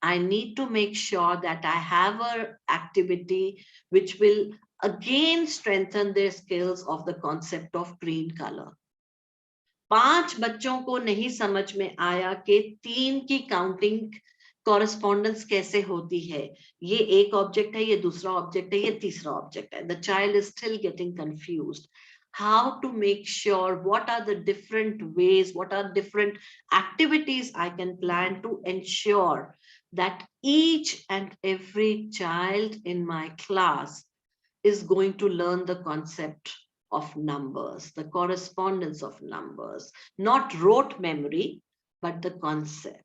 I need to make sure that I have an activity which will again strengthen their skills of the concept of green color. 5 बच्चों को नहीं समझ में आया कि 3 की counting correspondence कैसे होती है. ये एक ऑब्जेक्ट है, ये दूसरा ऑब्जेक्ट है, ये तीसरा ऑब्जेक्ट है. The child is still getting confused. How to make sure, what are the different ways, what are different activities I can plan to ensure that each and every child in my class is going to learn the concept of numbers, the correspondence of numbers, not rote memory, but the concept.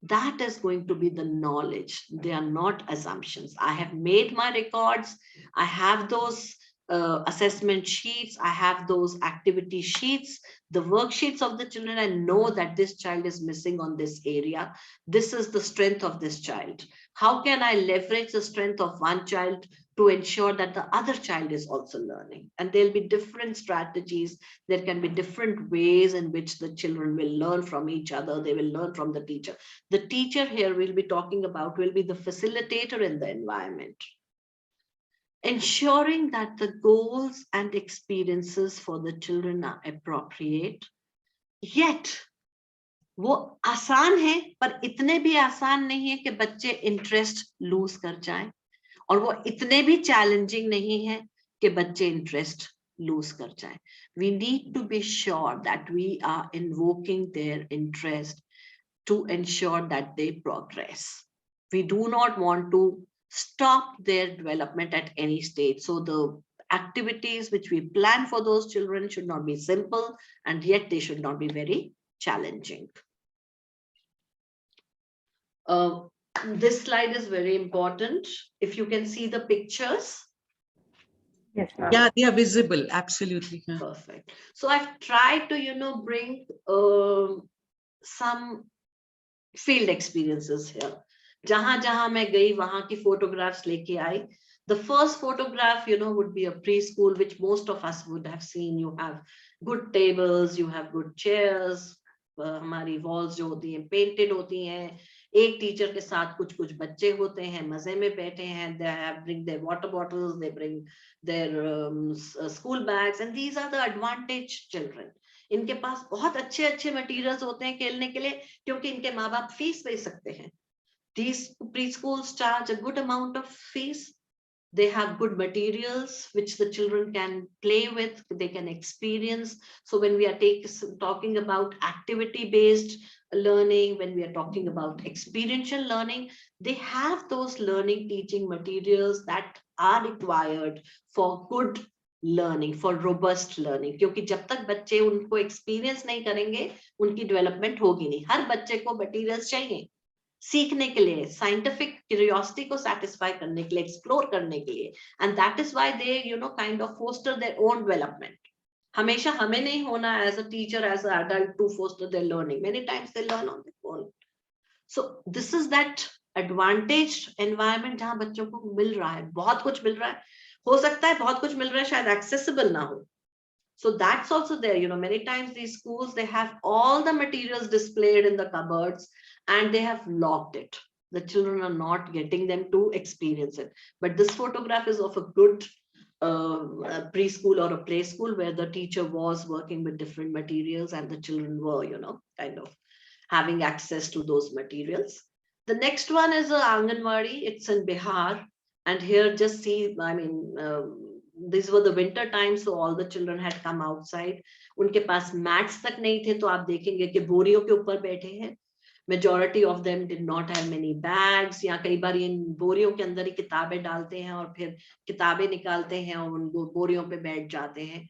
That is going to be the knowledge. They are not assumptions. I have made my records. I have those assessment sheets. I have those activity sheets, the worksheets of the children. I know that this child is missing on this area. This is the strength of this child. How can I leverage the strength of one child to ensure that the other child is also learning? And there'll be different strategies. There can be different ways in which the children will learn from each other. They will learn from the teacher. The teacher here we'll be talking about will be the facilitator in the environment. Ensuring that the goals and experiences for the children are appropriate, yet वो आसान है पर इतने भी आसान नहीं है कि बच्चे इंटरेस्ट लूज कर जाएं, और वो इतने भी चैलेंजिंग नहीं है कि बच्चे इंटरेस्ट lose कर जाएं. We need to be sure that we are invoking their interest to ensure that they progress. We do not want to stop their development at any stage. So the activities which we plan for those children should not be simple, and yet they should not be very challenging. This slide is very important. If you can see the pictures. Yes, ma'am. Yeah, they are visible. Absolutely. Yeah. Perfect. So I've tried to, bring some field experiences here. Jahan jahan main gayi, wahan ki photographs leke aayi. The first photograph, would be a preschool, which most of us would have seen. You have good tables, you have good chairs. हमारी walls जो होती हैं painted होती हैं. एक teacher के साथ कुछ कुछ बच्चे होते हैं, मजे में बैठे हैं. They bring their water bottles, they bring their school bags, and these are the advantaged children. इनके पास बहुत अच्छे अच्छे मटेरियल्स होते हैं खेलने के लिए, क्योंकि इनके माँ बाप फीस दे सकते हैं. These preschools charge a good amount of fees. They have good materials which the children can play with, they can experience. So when we are talking about activity based learning, when we are talking about experiential learning, they have those learning teaching materials that are required for good learning, for robust learning. क्योंकि जब तक बच्चे उनको experience नहीं करेंगे, उनकी development होगी नहीं. हर बच्चे को materials चाहिए सीखने के लिए, साइंटिफिक क्यूरियोसिटी को सेटिस्फाई करने के लिए, एक्सप्लोर करने के लिए. And that is why they kind of foster their own development. हमेशा हमें नहीं होना as a teacher, as a adult to foster their learning. Many times they learn on their own. So this is that advantage environment जहां बच्चों को मिल रहा है, बहुत कुछ मिल रहा है. हो सकता है बहुत कुछ मिल रहा है शायद एक्सेसिबल ना हो. So that's also there. Many times these schools, they have all the materials displayed in the cupboards and they have locked it. The children are not getting them to experience it. But this photograph is of a good preschool or a play school where the teacher was working with different materials and the children were, kind of having access to those materials. The next one is a Anganwadi. It's in Bihar. And here just see, these were the winter times, so all the children had come outside. उनके पास mats तक नहीं थे, तो आप देखेंगे कि बोरियों के ऊपर बैठे हैं. Majority of them did not have many bags. या कई बार इन बोरियों के अंदर ही किताबें डालते हैं और फिर किताबें निकालते हैं और उन बोरियों पे बैठ जाते हैं.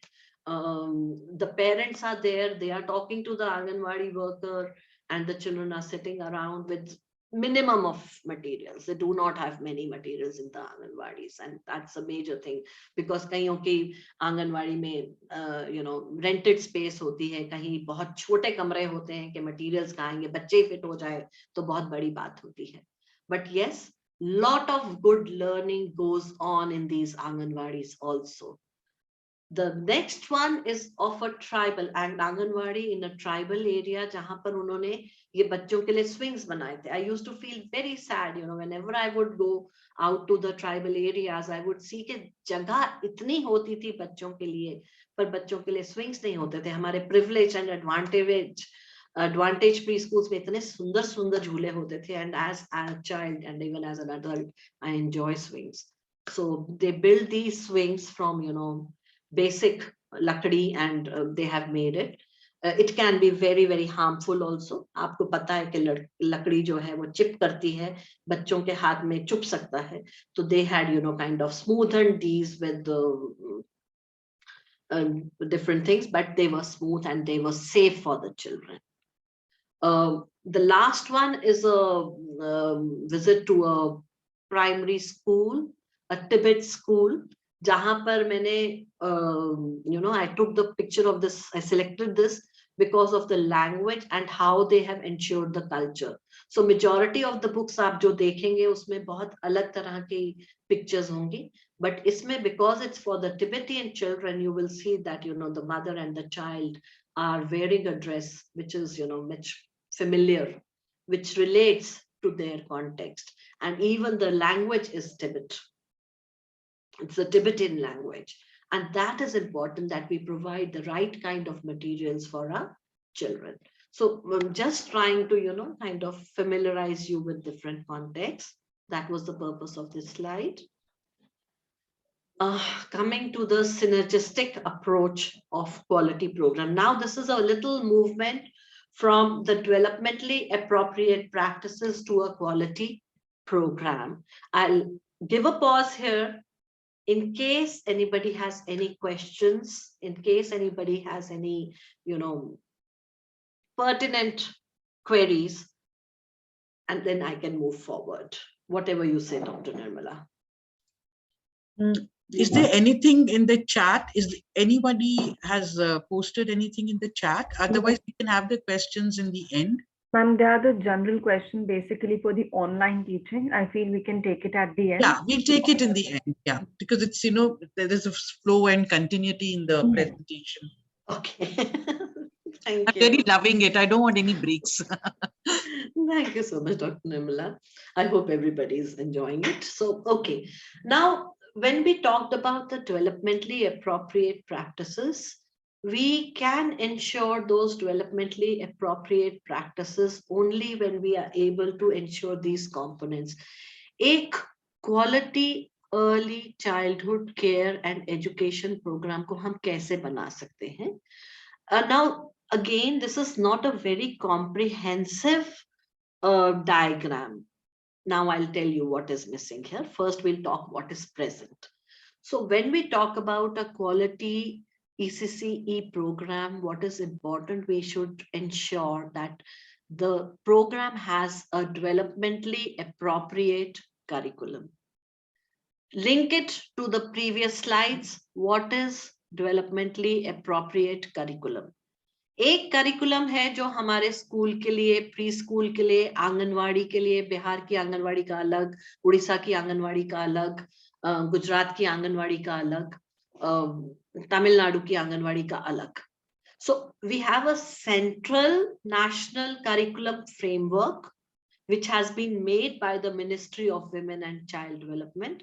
The parents are there, they are talking to the Anganwadi worker, and the children are sitting around with minimum of materials. They do not have many materials in the Anganwadis, and that's a major thing, because कईयों की आंगनवाड़ी में rented space होती है, कहीं बहुत छोटे कमरे होते हैं कि materials कहाँ आएंगे, बच्चे fit हो जाए तो बहुत बड़ी बात होती है. But yes, lot of good learning goes on in these Anganwadis also. The next one is of a tribal and Anganwadi in a tribal area, जहां पर उन्होंने ये बच्चों के लिए swings बनाए थे. I used to feel very sad, whenever I would go out to the tribal areas, I would see कि जगह इतनी होती थी बच्चों के लिए, पर बच्चों के लिए swings नहीं होते थे. हमारे privilege and advantage preschools में इतने सुंदर सुंदर झूले होते थे, and as a child and even as an adult, I enjoy swings. So they build these swings from basic lakdi, and they have made it. It can be very very harmful also. आपको पता है कि लकड़ी जो है वो chip करती है, बच्चों के हाथ में चुप सकता है. तो they had kind of smoothened these with the different things, but they were smooth and they were safe for the children. The last one is a visit to a primary school, a Tibet school. जहां पर मैंने I took the picture of this, I selected this because of the language and how they have ensured the culture. So majority of the books आप जो देखेंगे उसमें बहुत अलग तरह की pictures होंगी, but इसमें because it's for the Tibetan children, you will see that the mother and the child are wearing a dress which is much familiar, which relates to their context, and even the language is Tibet. It's a Tibetan language, and that is important, that we provide the right kind of materials for our children. So I'm just trying to kind of familiarize you with different contexts. That was the purpose of this slide. Coming to the synergistic approach of quality program. Now this is a little movement from the developmentally appropriate practices to a quality program. I'll give a pause here in case anybody has any questions, in case anybody has any, pertinent queries. and then I can move forward. Whatever you say, Dr. Nirmala. Is there anything in the chat? Is anybody has posted anything in the chat? Otherwise, we can have the questions in the end. Ma'am, they are the general question basically for the online teaching. I feel we can take it at the end. Yeah, we'll take it in the end. Yeah, because it's, you know, there is a flow and continuity in the presentation. Okay. Thank I'm you. very loving it. I don't want any breaks. Thank you so much, Dr. Nirmala. I hope everybody is enjoying it. So, okay. Now, when we talked about the developmentally appropriate practices, we can ensure those developmentally appropriate practices only when we are able to ensure these components. एक quality early childhood care and education program को हम कैसे बना सकते हैं? Now, again, this is not a very comprehensive diagram. Now I'll tell you what is missing here. First, we'll talk what is present. So when we talk about a quality ECCE program, what is important, we should ensure that the program has a developmentally appropriate curriculum. Link it to the previous slides. What is developmentally appropriate curriculum? एक curriculum है जो हमारे school के लिए, pre school के लिए, आंगनवाड़ी के लिए, बिहार की आंगनवाड़ी का अलग, उड़ीसा की आंगनवाड़ी का अलग, गुजरात की आंगनवाड़ी का अलग, तमिलनाडु की आंगनवाड़ी का अलग. So we have a central national curriculum framework which has been made by the Ministry of Women and Child Development,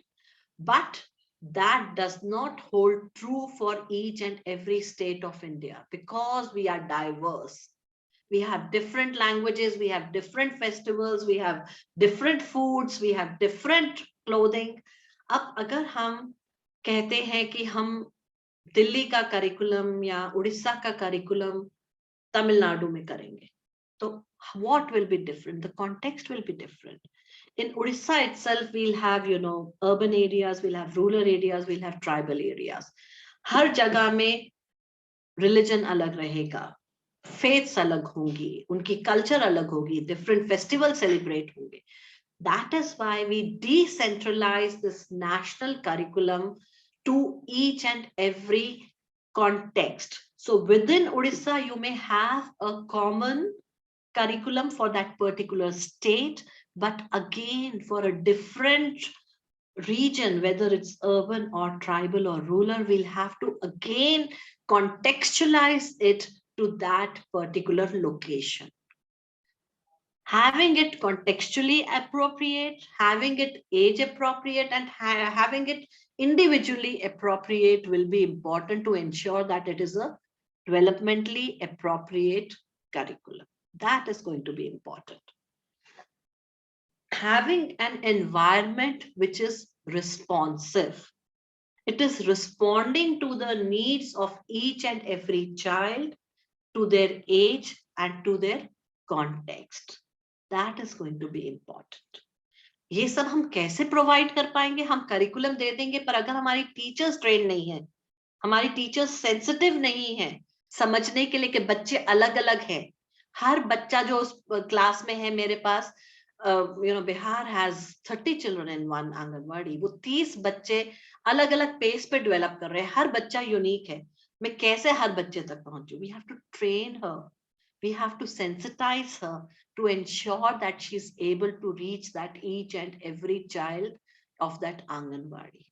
but that does not hold true for each and every state of India because we are diverse. We have different languages, we have different festivals, we have different foods, we have different clothing. अब अगर हम कहते हैं कि हम दिल्ली का curriculum या उड़ीसा का करिकुलम तमिलनाडु में करेंगे, तो what will be different? The context will be different. In Odisha itself, we'll have, you know, urban areas, we'll have rural areas, we'll have tribal areas. हर जगह में religion अलग रहेगा, faiths अलग होंगी, उनकी culture अलग होगी, different festivals celebrate होंगे. That is why we decentralize this national curriculum to each and every context. So within Odisha, you may have a common curriculum for that particular state, but again for a different region, whether it's urban or tribal or rural, we'll have to again contextualize it to that particular location. Having it contextually appropriate, having it age appropriate, and having it individually appropriate will be important to ensure that it is a developmentally appropriate curriculum. That is going to be important. Having an environment which is responsive. It is responding to the needs of each and every child, to their age and to their context. That is going to be important. ये सब हम कैसे provide कर पाएंगे? हम curriculum दे देंगे, पर अगर हमारी टीचर्स ट्रेन नहीं है, हमारी टीचर्स सेंसिटिव नहीं है समझने के लिए कि बच्चे अलग अलग हैं, हर बच्चा जो उस क्लास में है, मेरे पास Bihar has 30 children in one anganwadi, वो 30 बच्चे अलग अलग पेस पे डेवलप कर रहे हैं, हर बच्चा यूनिक है, मैं कैसे हर बच्चे तक पहुंचूं? We have to train her, we have to sensitize her to ensure that she's able to reach that each and every child of that Anganwadi.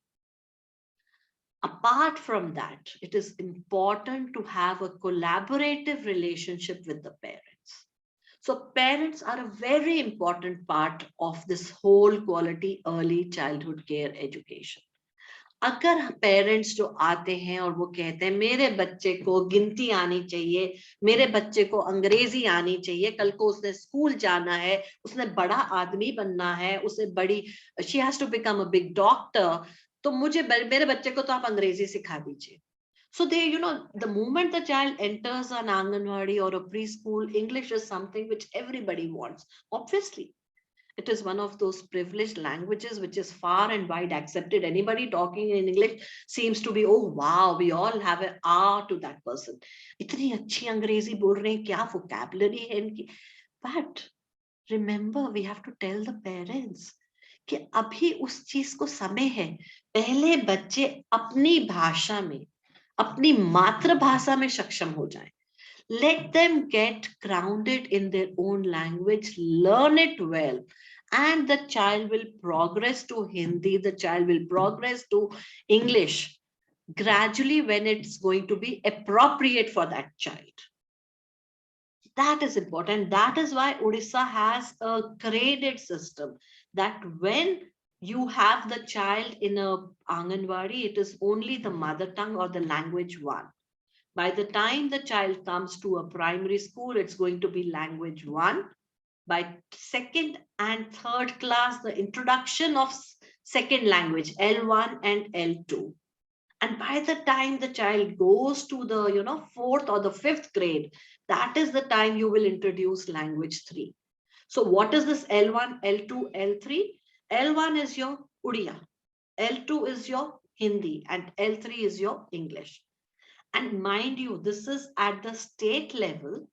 Apart from that, it is important to have a collaborative relationship with the parents. So parents are a very important part of this whole quality early childhood care education. अगर parents जो आते हैं और वो कहते हैं मेरे बच्चे को गिनती आनी चाहिए, मेरे बच्चे को अंग्रेजी आनी चाहिए, कल को उसने स्कूल जाना है, उसने बड़ा आदमी बनना है, उसे बड़ी she has to become a big doctor, तो मुझे मेरे बच्चे को तो आप अंग्रेजी सिखा दीजिए. So they, the moment the child enters an Anganwadi or a preschool, English is something which everybody wants, obviously. It is one of those privileged languages which is far and wide accepted. Anybody talking in English seems to be, oh wow, we all have an R to that person. इतनी अच्छी अंग्रेजी बोल रहे हैं, क्या vocabulary है इनकी. But remember we have to tell the parents कि अभी उस चीज को समय है, पहले बच्चे अपनी भाषा में, अपनी मातृभाषा में सक्षम हो जाएं. Let them get grounded in their own language, learn it well, and the child will progress to Hindi, the child will progress to English gradually when it's going to be appropriate for that child. That is important. That is why Odisha has a graded system that when you have the child in a Anganwadi, it is only the mother tongue or the language one. By the time the child comes to a primary school, it's going to be language one. By second and third class, the introduction of second language, L1 and L2. And by the time the child goes to the fourth or the fifth grade, that is the time you will introduce language 3. So what is this L1, L2, L3? L1 is your Udiya, L2 is your Hindi, and L3 is your English. And mind you, this is at the state level,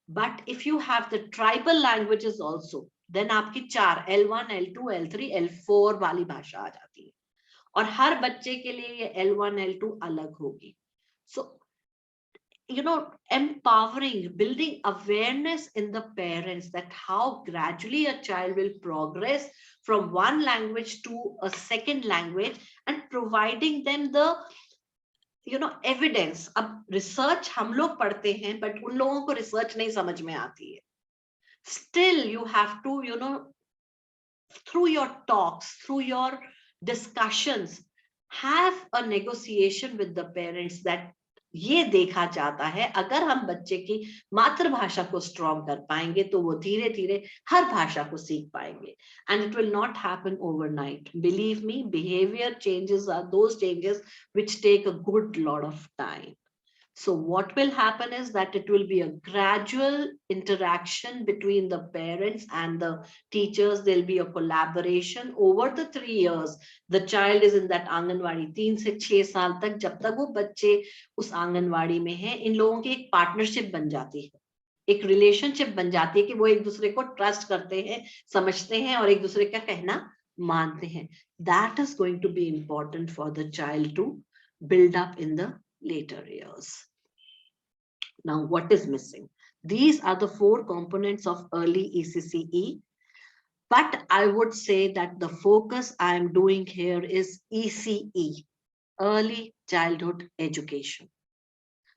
but if you have the tribal languages also, then आपकी 4 L1, L2, L3, L4 वाली भाषा आ जाती है. और हर बच्चे के लिए ये L1, L2 अलग होगी. So, empowering, building awareness in the parents that how gradually a child will progress from one language to a second language and providing them the evidence. अब research हम लोग पढ़ते हैं, but उन लोगों को research नहीं समझ में आती है. Still, you have to, through your talks, through your discussions, have a negotiation with the parents that ये देखा जाता है अगर हम बच्चे की मातृभाषा को स्ट्रॉन्ग कर पाएंगे तो वो धीरे धीरे हर भाषा को सीख पाएंगे. And it will not happen overnight. Believe me, behavior changes are those changes which take a good lot of time. So what will happen is that it will be a gradual interaction between the parents and the teachers. There'll be a collaboration over the 3 years. The child is in that anganwadi 3 से 6 साल तक, जब तक वो बच्चे उस आंगनवाड़ी में हैं, इन लोगों की एक पार्टनरशिप बन जाती है, एक रिलेशनशिप बन जाती है कि वो एक दूसरे को ट्रस्ट करते हैं, समझते हैं और एक दूसरे का कहना मानते हैं. That is going to be important for the child to build up in the later years. Now, what is missing? These are the 4 components of early ECCE. But I would say that the focus I am doing here is ECE, early childhood education.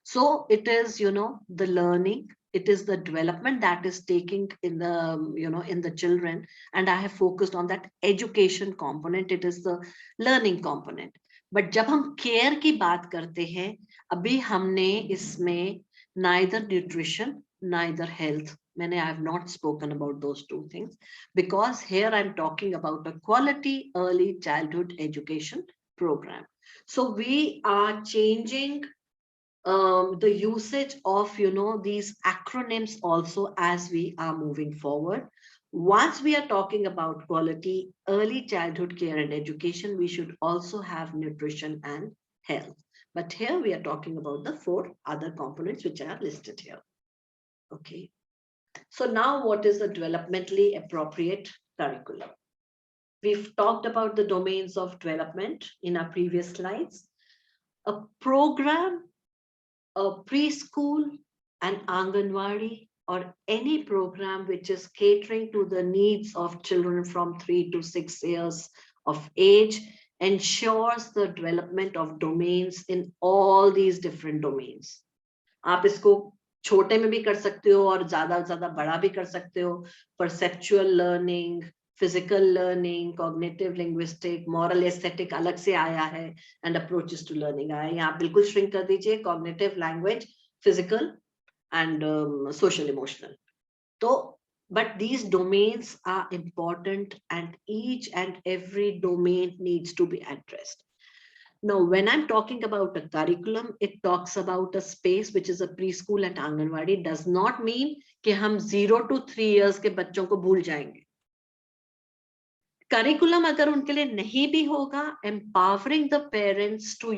So it is, the learning, it is the development that is taking in the, in the children. And I have focused on that education component. It is the learning component. But जब हम care की बात करते हैं, अभी हमने इसमें neither nutrition, neither health. I have not spoken about those 2 things because here I'm talking about a quality early childhood education program. So we are changing the usage of, these acronyms also as we are moving forward. Once we are talking about quality early childhood care and education, we should also have nutrition and health. But here we are talking about the 4 other components which are listed here. Okay. So now what is the developmentally appropriate curriculum? We've talked about the domains of development in our previous slides. A program, a preschool, an Anganwadi, or any program which is catering to the needs of children from 3 to 6 years of age ensures the development of domains in all these different domains. आप इसको छोटे में भी कर सकते हो और ज़्यादा बड़ा भी कर सकते हो. Perceptual learning, physical learning, cognitive linguistic, moral aesthetic अलग से आया है, and approaches to learning आया. यहाँ बिल्कुल shrink कर दीजिए, cognitive, language, physical, and social emotional. So, but these domains are important and each and every domain needs to be addressed. Now, when I'm talking about a curriculum, it talks about a space which is a preschool and Anganwadi. Does not mean कि हम 0 to 3 years के बच्चों को भूल जाएंगे. Curriculum अगर उनके लिए नहीं भी होगा, empowering the parents to,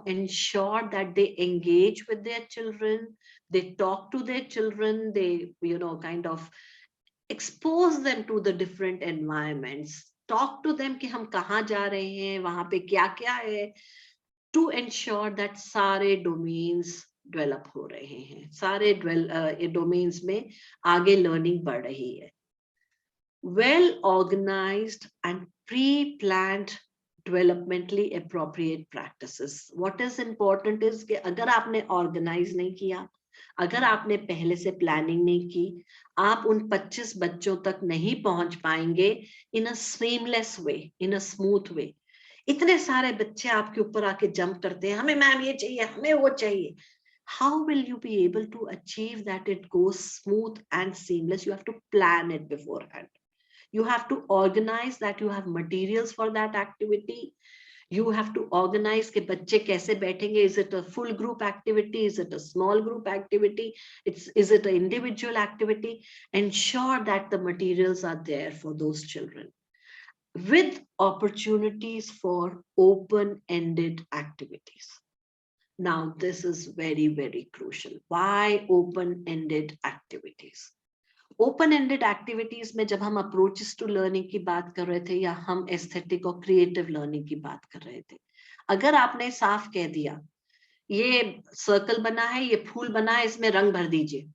ensure that they engage with their children, they talk to their children, they, kind of expose them to the different environments, talk to them कि हम कहाँ जा रहे हैं, वहाँ पे क्या क्या है, to ensure that सारे domains develop हो रहे हैं, सारे domains में आगे learning बढ़ रही है. Well organized and pre-planned developmentally appropriate practices. What is important is कि अगर आपने organize नहीं किया, अगर आपने पहले से प्लानिंग नहीं की, आप उन 25 बच्चों तक नहीं पहुंच पाएंगे इन अ seamless way, in a smooth way. इतने सारे बच्चे आपके ऊपर आके जंप करते हैं, हमें मैम ये चाहिए, हमें वो चाहिए. How will you be able to achieve that it goes smooth and seamless? You have to plan it beforehand. You have to organize that you have materials for that activity. You have to organize कि बच्चे कैसे बैठेंगे. Is it a full group activity? Is it a small group activity? Is it an individual activity? Ensure that the materials are there for those children, with opportunities for open-ended activities. Now, this is very, very crucial. Why open-ended activities? Open-ended activities में जब हम approaches to learning की बात कर रहे थे, या हम एस्थेटिक और क्रिएटिव लर्निंग की बात कर रहे थे, अगर आपने साफ कह दिया ये सर्कल बना है, ये फूल बना है, इसमें रंग भर दीजिए,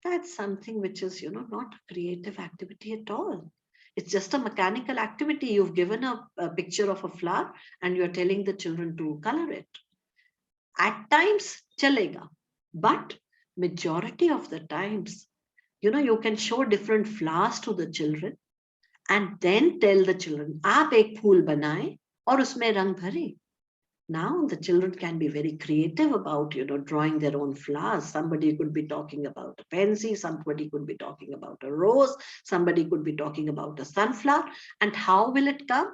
that's something which is not a creative activity at all. It's just a mechanical activity. You've given a picture of a flower and you're telling the children to color it. At times chalega, but majority of the times you can show different flowers to the children and then tell the children, आप एक फूल बनाएं और उसमें रंग भरें. Now the children can be very creative about drawing their own flowers. Somebody could be talking about a pansy, somebody could be talking about a rose, somebody could be talking about a sunflower. And how will it come?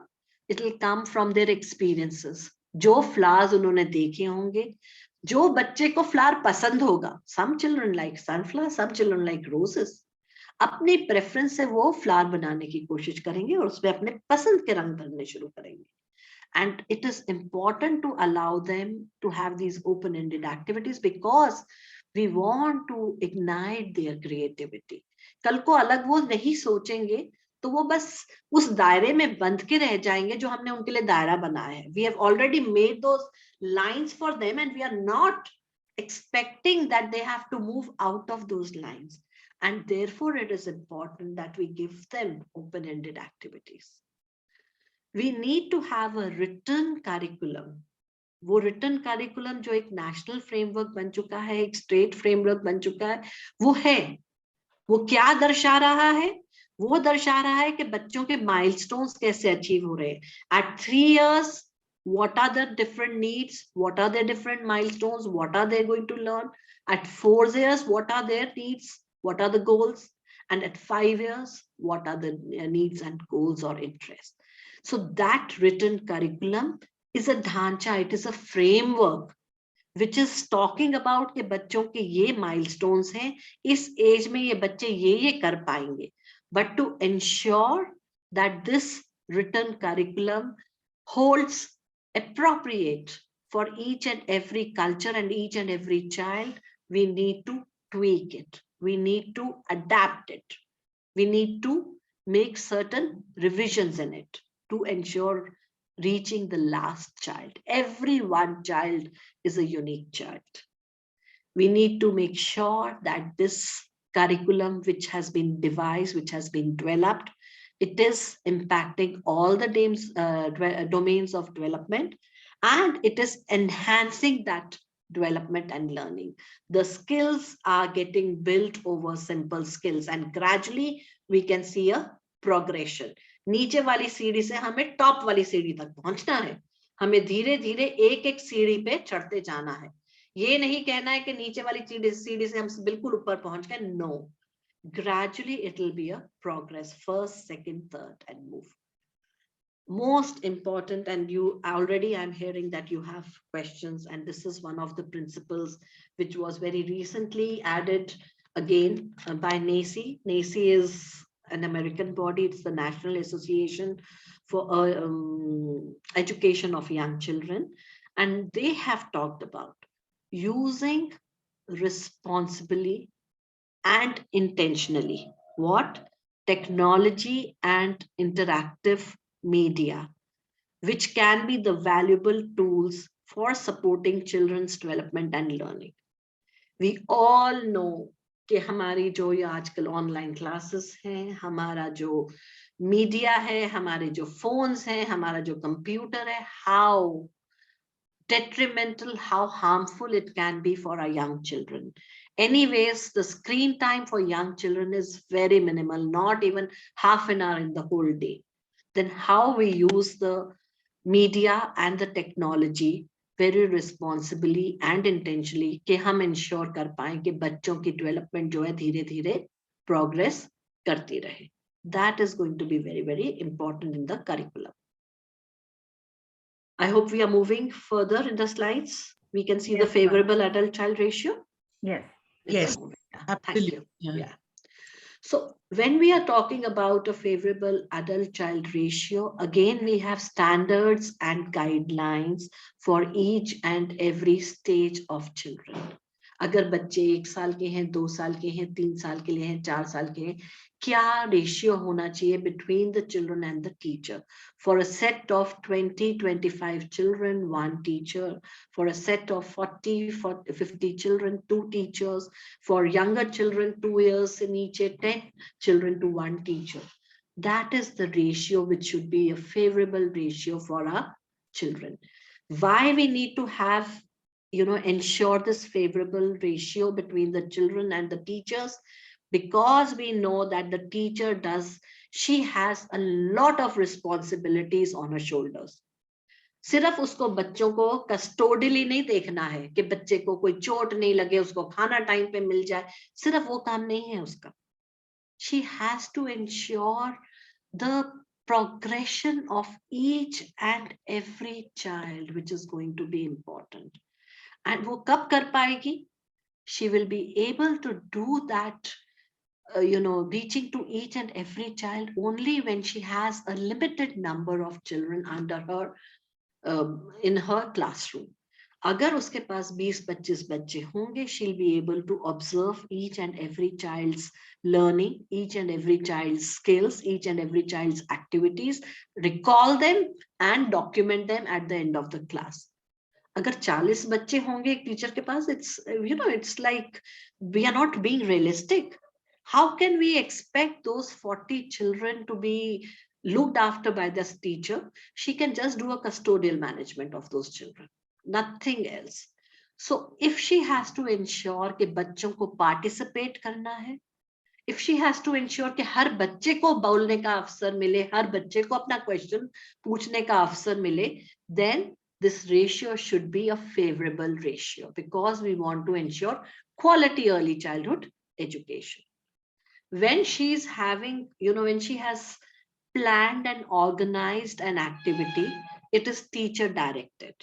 It will come from their experiences. जो flowers उन्होंने देखे होंगे, जो बच्चे को flower पसंद होगा. Some children like sunflower, some children like roses. अपनी प्रेफरेंस से वो फ्लावर बनाने की कोशिश करेंगे और उसमें अपने पसंद के रंग भरने शुरू करेंगे. And it is important to allow them to have these open-ended activities because we want to ignite their creativity. कल को अलग वो नहीं सोचेंगे तो वो बस उस दायरे में बंध के रह जाएंगे जो हमने उनके लिए दायरा बनाया है. We have already made those lines for them and we are not expecting that they have to move out of those lines. And therefore, it is important that we give them open-ended activities. We need to have a written curriculum. वो written curriculum जो एक national framework बन चुका है, एक state framework बन चुका है, वो है. वो क्या दर्शा रहा है? वो दर्शा रहा है कि बच्चों के milestones कैसे achieve हो रहे हैं. At 3 years, what are the different needs? What are the different milestones? What are they going to learn? At 4 years, what are their needs? What are the goals? And at 5 years, what are the needs and goals or interests? So that written curriculum is a dhancha, it is a framework which is talking about कि बच्चों के ये milestones हैं, इस age में ये बच्चे ये कर पाएंगे. But to ensure that this written curriculum holds appropriate for each and every culture and each and every child, we need to tweak it. We need to adapt it. We need to make certain revisions in it to ensure reaching the last child. Every one child is a unique child. We need to make sure that this curriculum which has been devised, which has been developed, it is impacting all the domains of development, and it is enhancing that development and learning. The skills are getting built over simple skills, and gradually we can see a progression. नीचे वाली सीढ़ी से हमें top वाली सीढ़ी तक पहुंचना है. हमें धीरे धीरे एक एक सीढ़ी पे चढ़ते जाना है. ये नहीं कहना है कि नीचे वाली सीढ़ी से हम बिल्कुल ऊपर पहुंच गए. No. Gradually it will be a progress, first, second, third, and move. Most important, and I'm hearing that you have questions, and this is one of the principles which was very recently added again by NACE. NACE is an American body. It's the National Association for Education of Young Children, and they have talked about using responsibly and intentionally. What? technology and interactive media, which can be the valuable tools for supporting children's development and learning. We all know कि हमारी जो ये आजकल online classes हैं, हमारा जो media है, हमारे जो फोन्स हैं, हमारा जो कंप्यूटर है, how detrimental, how harmful it can be for our young children. Anyways, the screen time for young children is very minimal, not even half an hour in the whole day. Then how we use the media and the technology very responsibly and intentionally कि हम ensure कर पाएं कि बच्चों की development जो है धीरे धीरे progress करती रहे. That is going to be very, very important in the curriculum. I hope we are moving further in the slides. We can see the favorable adult-child ratio. Yes. Yes, Thank absolutely. you. Yeah. So when we are talking about a favorable adult-child ratio, again, we have standards and guidelines for each and every stage of children. अगर बच्चे 1 साल के हैं, 2 साल के हैं, 3 साल के लिए हैं, 4 साल के हैं, क्या रेशियो होना चाहिए between the children and the teacher? For a set of 20-25 children, 1 teacher. For a set of 40-50 children, 2 teachers. For younger children, 2 years in each, 10 children to 1 teacher. That is the ratio which should be a favorable ratio for our children. Why we need to have, ensure this favorable ratio between the children and the teachers? Because we know that the teacher she has a lot of responsibilities on her shoulders. सिर्फ उसको बच्चों को कस्टोडियली नहीं देखना है कि बच्चे को कोई चोट नहीं लगे, उसको खाना टाइम पे मिल जाए, सिर्फ वो काम नहीं है उसका. She has to ensure the progression of each and every child, which is going to be important. And वो कब कर पाएगी? She will be able to do that, reaching to each and every child only when she has a limited number of children under her, in her classroom. अगर उसके पास 20-25 बच्चे होंगे, she'll be able to observe each and every child's learning, each and every child's skills, each and every child's activities, recall them and document them at the end of the class. अगर 40 बच्चे होंगे एक teacher के पास, it's like we are not being realistic. How can we expect those 40 children to be looked after by this teacher? She can just do a custodial management of those children, nothing else. So if she has to ensure कि बच्चों को participate करना है, if she has to ensure कि हर बच्चे को बोलने का अवसर मिले, हर बच्चे को अपना question पूछने का अवसर मिले, then this ratio should be a favorable ratio, because we want to ensure quality early childhood education. When she's having, when she has planned and organized an activity, it is teacher directed.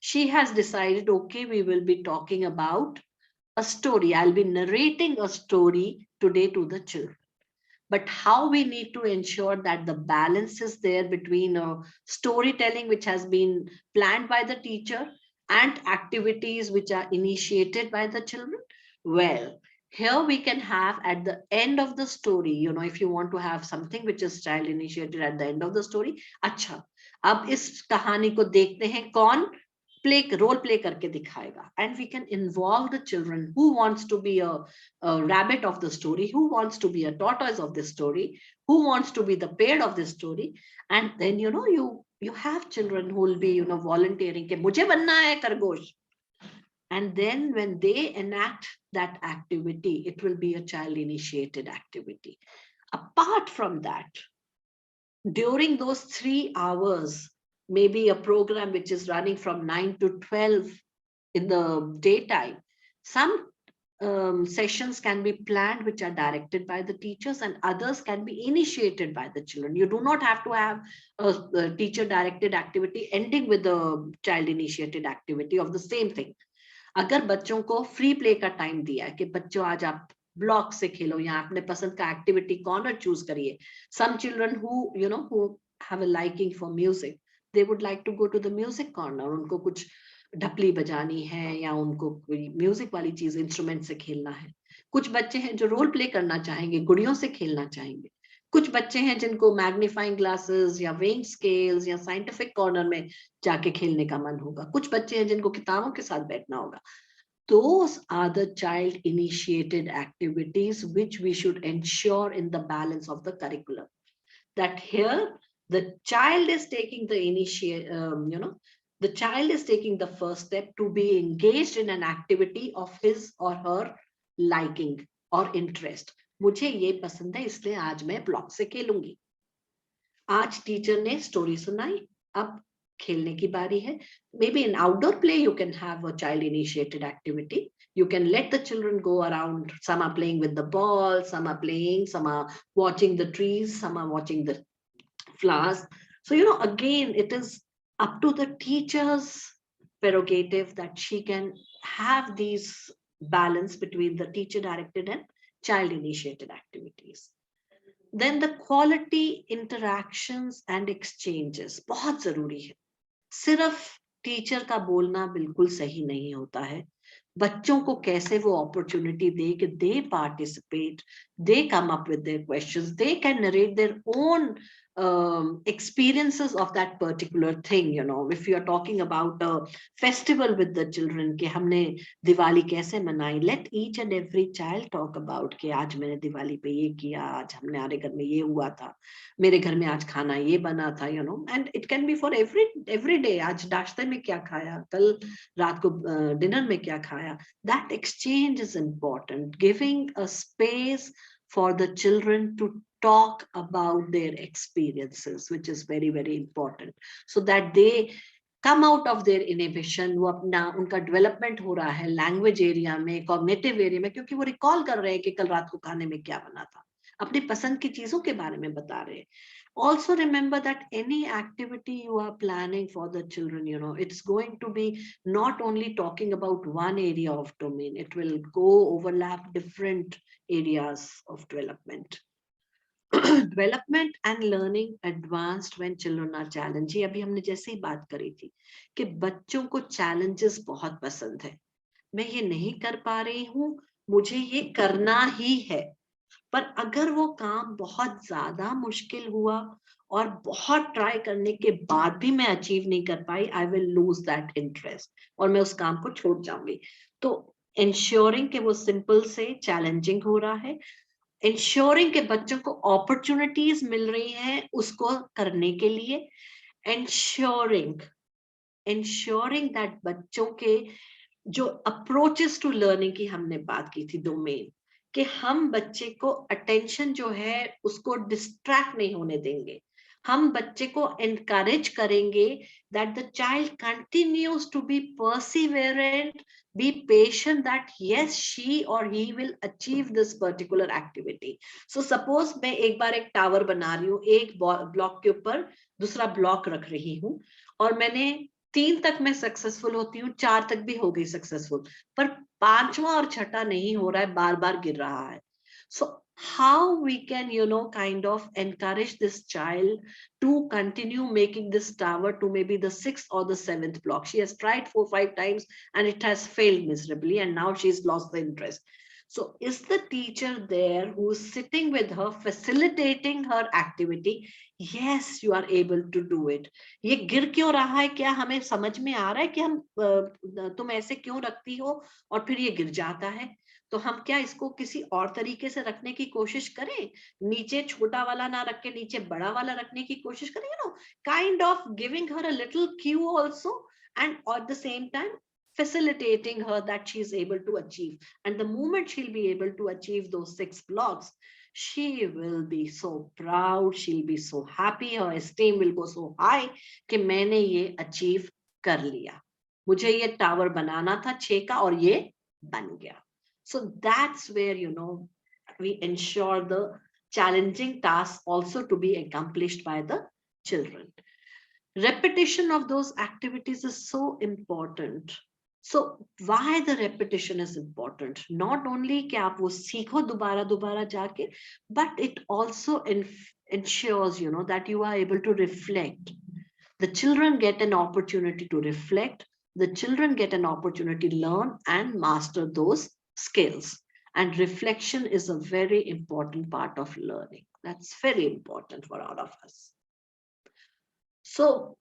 She has decided, okay, we will be talking about a story. I'll be narrating a story today to the children. But how we need to ensure that the balance is there between storytelling, which has been planned by the teacher, and activities which are initiated by the children? Well, here we can have at the end of the story, if you want to have something which is child initiated at the end of the story, अच्छा, अब इस कहानी को देखते हैं कौन role play करके दिखाएगा, and we can involve the children. Who wants to be a rabbit of the story? Who wants to be a tortoise of this story? Who wants to be the pear of this story? And then you have children who will be volunteering कि मुझे बनना है खरगोश. And then when they enact that activity, it will be a child initiated activity. Apart from that, during those 3 hours, maybe a program which is running from 9 to 12 in the daytime, some sessions can be planned which are directed by the teachers, and others can be initiated by the children. You do not have to have a teacher directed activity ending with the child initiated activity of the same thing. अगर बच्चों को free play का time दिया है कि बच्चों आज आप ब्लॉक से खेलो या अपने पसंद का एक्टिविटी कॉर्नर चूज करिए. Some children who have a liking for music, they would like to go to the music corner. उनको कुछ ढपली बजानी है या उनको कोई म्यूजिक वाली चीज इंस्ट्रूमेंट से खेलना है. कुछ बच्चे हैं जो रोल प्ले करना चाहेंगे, गुड़ियों से खेलना चाहेंगे. कुछ बच्चे हैं जिनको मैग्नीफाइंग ग्लासेस या वेइंग स्केल्स या साइंटिफिक कॉर्नर में जाके खेलने का मन होगा, कुछ बच्चे हैं जिनको किताबों के साथ बैठना होगा. Those are the child initiated activities which we should ensure in the balance of the curriculum. That here the child is taking the the child is taking the first step to be engaged in an activity of his or her liking or interest. मुझे ये पसंद है इसलिए आज मैं block से खेलूंगी. आज teacher ने स्टोरी सुनाई, अब खेलने की बारी है. Maybe in outdoor play you can have a child initiated activity. You can let the children go around. Some are playing with the ball, some are playing, some are watching the trees, some are watching the flowers. So, again, it is up to the teacher's prerogative that she can have these balance between the teacher directed and child initiated activities. Then the quality interactions and exchanges बहुत जरूरी है. सिर्फ teacher का बोलना बिल्कुल सही नहीं होता है. बच्चों को कैसे वो अपॉर्चुनिटी दे कि दे participate, they come up with their questions, they can narrate their own experiences of that particular thing. If you are talking about a festival with the children कि हमने दिवाली कैसे मनाई, let each and every child talk about कि आज मैंने दिवाली पे ये किया, आज हमारे घर में ये हुआ था, मेरे घर में आज खाना ये बना था, and it can be for every day. आज नाश्ते में क्या खाया, कल रात को डिनर में क्या खाया. That exchange is important, giving a space for the children to talk about their experiences, which is very, very important, so that they come out of their inhibition. वो अपना उनका डेवलपमेंट हो रहा है लैंग्वेज एरिया में, cognitive area में, क्योंकि वो रिकॉल कर रहे हैं कि कल रात को खाने में क्या बना था, अपनी पसंद की चीजों के बारे में बता रहे हैं. Also remember that any activity you are planning for the children, it's going to be not only talking about one area of domain, it will go overlap different areas of development. Development and learning advanced when children are challenged. अभी हमने जैसे ही बात करी थी कि बच्चों को challenges बहुत पसंद है. मैं ये नहीं कर पा रही हूँ, मुझे ये करना ही है, पर अगर वो काम बहुत ज्यादा मुश्किल हुआ और बहुत ट्राई करने के बाद भी मैं अचीव नहीं कर पाई, I will lose that interest और मैं उस काम को छोड़ जाऊंगी. तो इंश्योरिंग कि वो सिंपल से चैलेंजिंग हो रहा है, इंश्योरिंग के बच्चों को अपॉर्चुनिटीज मिल रही हैं उसको करने के लिए, इंश्योरिंग दैट बच्चों के जो अप्रोचेस टू लर्निंग की हमने बात की थी, डोमेन, कि हम बच्चे को अटेंशन जो है उसको डिस्ट्रैक्ट नहीं होने देंगे, हम बच्चे को एनकरेज करेंगे that the child continues to be perseverant, be patient, that yes, she or he will achieve this particular activity. So suppose मैं एक बार एक टावर बना रही हूँ, एक ब्लॉक के ऊपर दूसरा ब्लॉक रख रही हूँ और मैंने 3 तक मैं सक्सेसफुल होती हूँ, 4 तक भी हो गई सक्सेसफुल, पर 5वां और 6ठा नहीं हो रहा है, बार बार गिर रहा है. So how we can kind of encourage this child to continue making this tower to maybe the 6th or the 7th block. She has tried 4-5 times and it has failed miserably, and now she's lost the interest. So is the teacher there who is sitting with her, facilitating her activity? Yes, you are able to do it. ये गिर क्यों रहा है, क्या हमें समझ में आ रहा है कि हम तुम ऐसे क्यों रखती हो और फिर ये गिर जाता है, तो हम क्या इसको किसी और तरीके से रखने की कोशिश करें, नीचे छोटा वाला ना रख के नीचे बड़ा वाला रखने की कोशिश करें, kind of giving her a little cue also, and at the same time facilitating her that she is able to achieve. And the moment she'll be able to achieve those 6 blocks, she will be so proud, she'll be so happy, her esteem will go so high कि मैंने ये achieve कर लिया, मुझे ये tower बनाना था 6 का और ये बन गया. So that's where, we ensure the challenging tasks also to be accomplished by the children. Repetition of those activities is so important. So why the repetition is important? Not only कि आप वो सीखो दोबारा जाके, but it also ensures, that you are able to reflect. The children get an opportunity to reflect. The children get an opportunity to learn and master those skills. And reflection is a very important part of learning. That's very important for all of us. So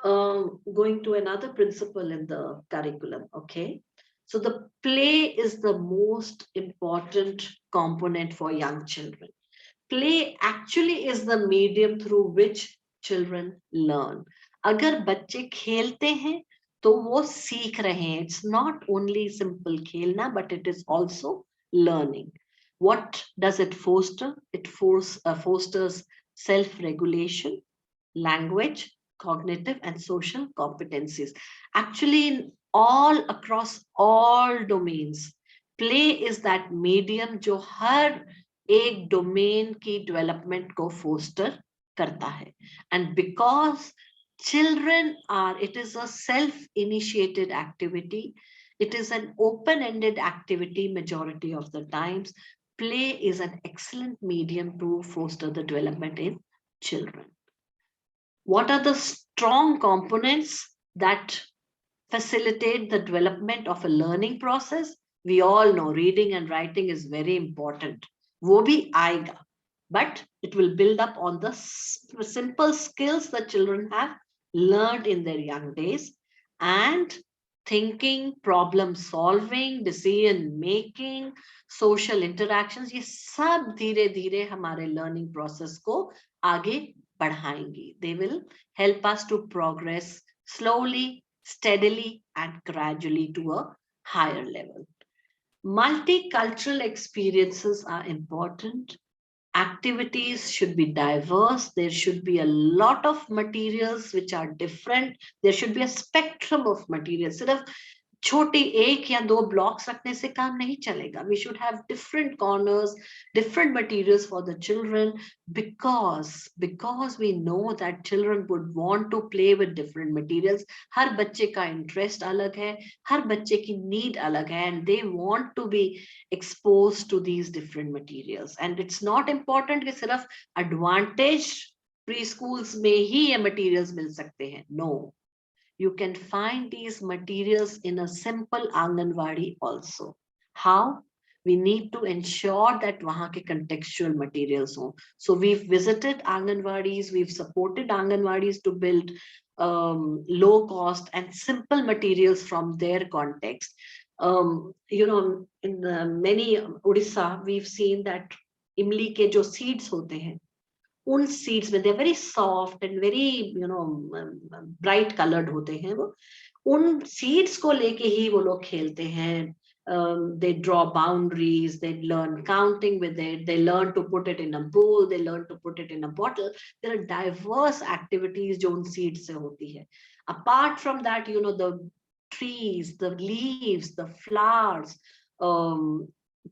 going to another principle in the curriculum, okay? So the play is the most important component for young children. Play actually is the medium through which children learn. अगर बच्चे खेलते हैं तो वो सीख रहे हैं. It's not only simple खेलना, but it is also learning. What does it foster? It fosters self-regulation, language, cognitive and social competencies. Actually, in all across all domains, play is that medium जो हर एक domain की development को poster करता है. And because children are, it is a self-initiated activity, it is an open-ended activity majority of the times, play is an excellent medium to foster the development in children. What are the strong components that facilitate the development of a learning process? We all know reading and writing is very important. वो भी आएगा, but it will build up on the simple skills that children have learned in their young days, and thinking, problem solving, decision making, social interactions, ये सब धीरे धीरे हमारे learning process को आगे बढ़ाएंगी. They will help us to progress slowly, steadily, and gradually to a higher level. Multicultural experiences are important. Activities should be diverse. There should be a lot of materials which are different. There should be a spectrum of materials. सिर्फ छोटे एक या दो blocks रखने से काम नहीं चलेगा. We should have different corners, different materials for the children, because we know that children would want to play with different materials. हर बच्चे का interest अलग है, हर बच्चे की need अलग है, and they want to be exposed to these different materials. And it's not important कि सिर्फ advantage preschools में ही ये materials मिल सकते हैं. No. You can find these materials in a simple Anganwadi also. How? We need to ensure that wahan ke contextual materials ho. So we've visited Anganwadis, we've supported Anganwadis to build low cost and simple materials from their context. You know, in many Odisha, we've seen that imli ke jo seeds hote hain, उन seeds में, they very soft and very bright coloured होते हैं वो, उन seeds को लेके ही वो लोग खेलते हैं. They draw boundaries, they learn counting with it, they learn to put it in a bowl, they learn to put it in a bottle. There are diverse activities जो उन seeds से होती है. Apart from that, you know, the trees, the leaves, the flowers,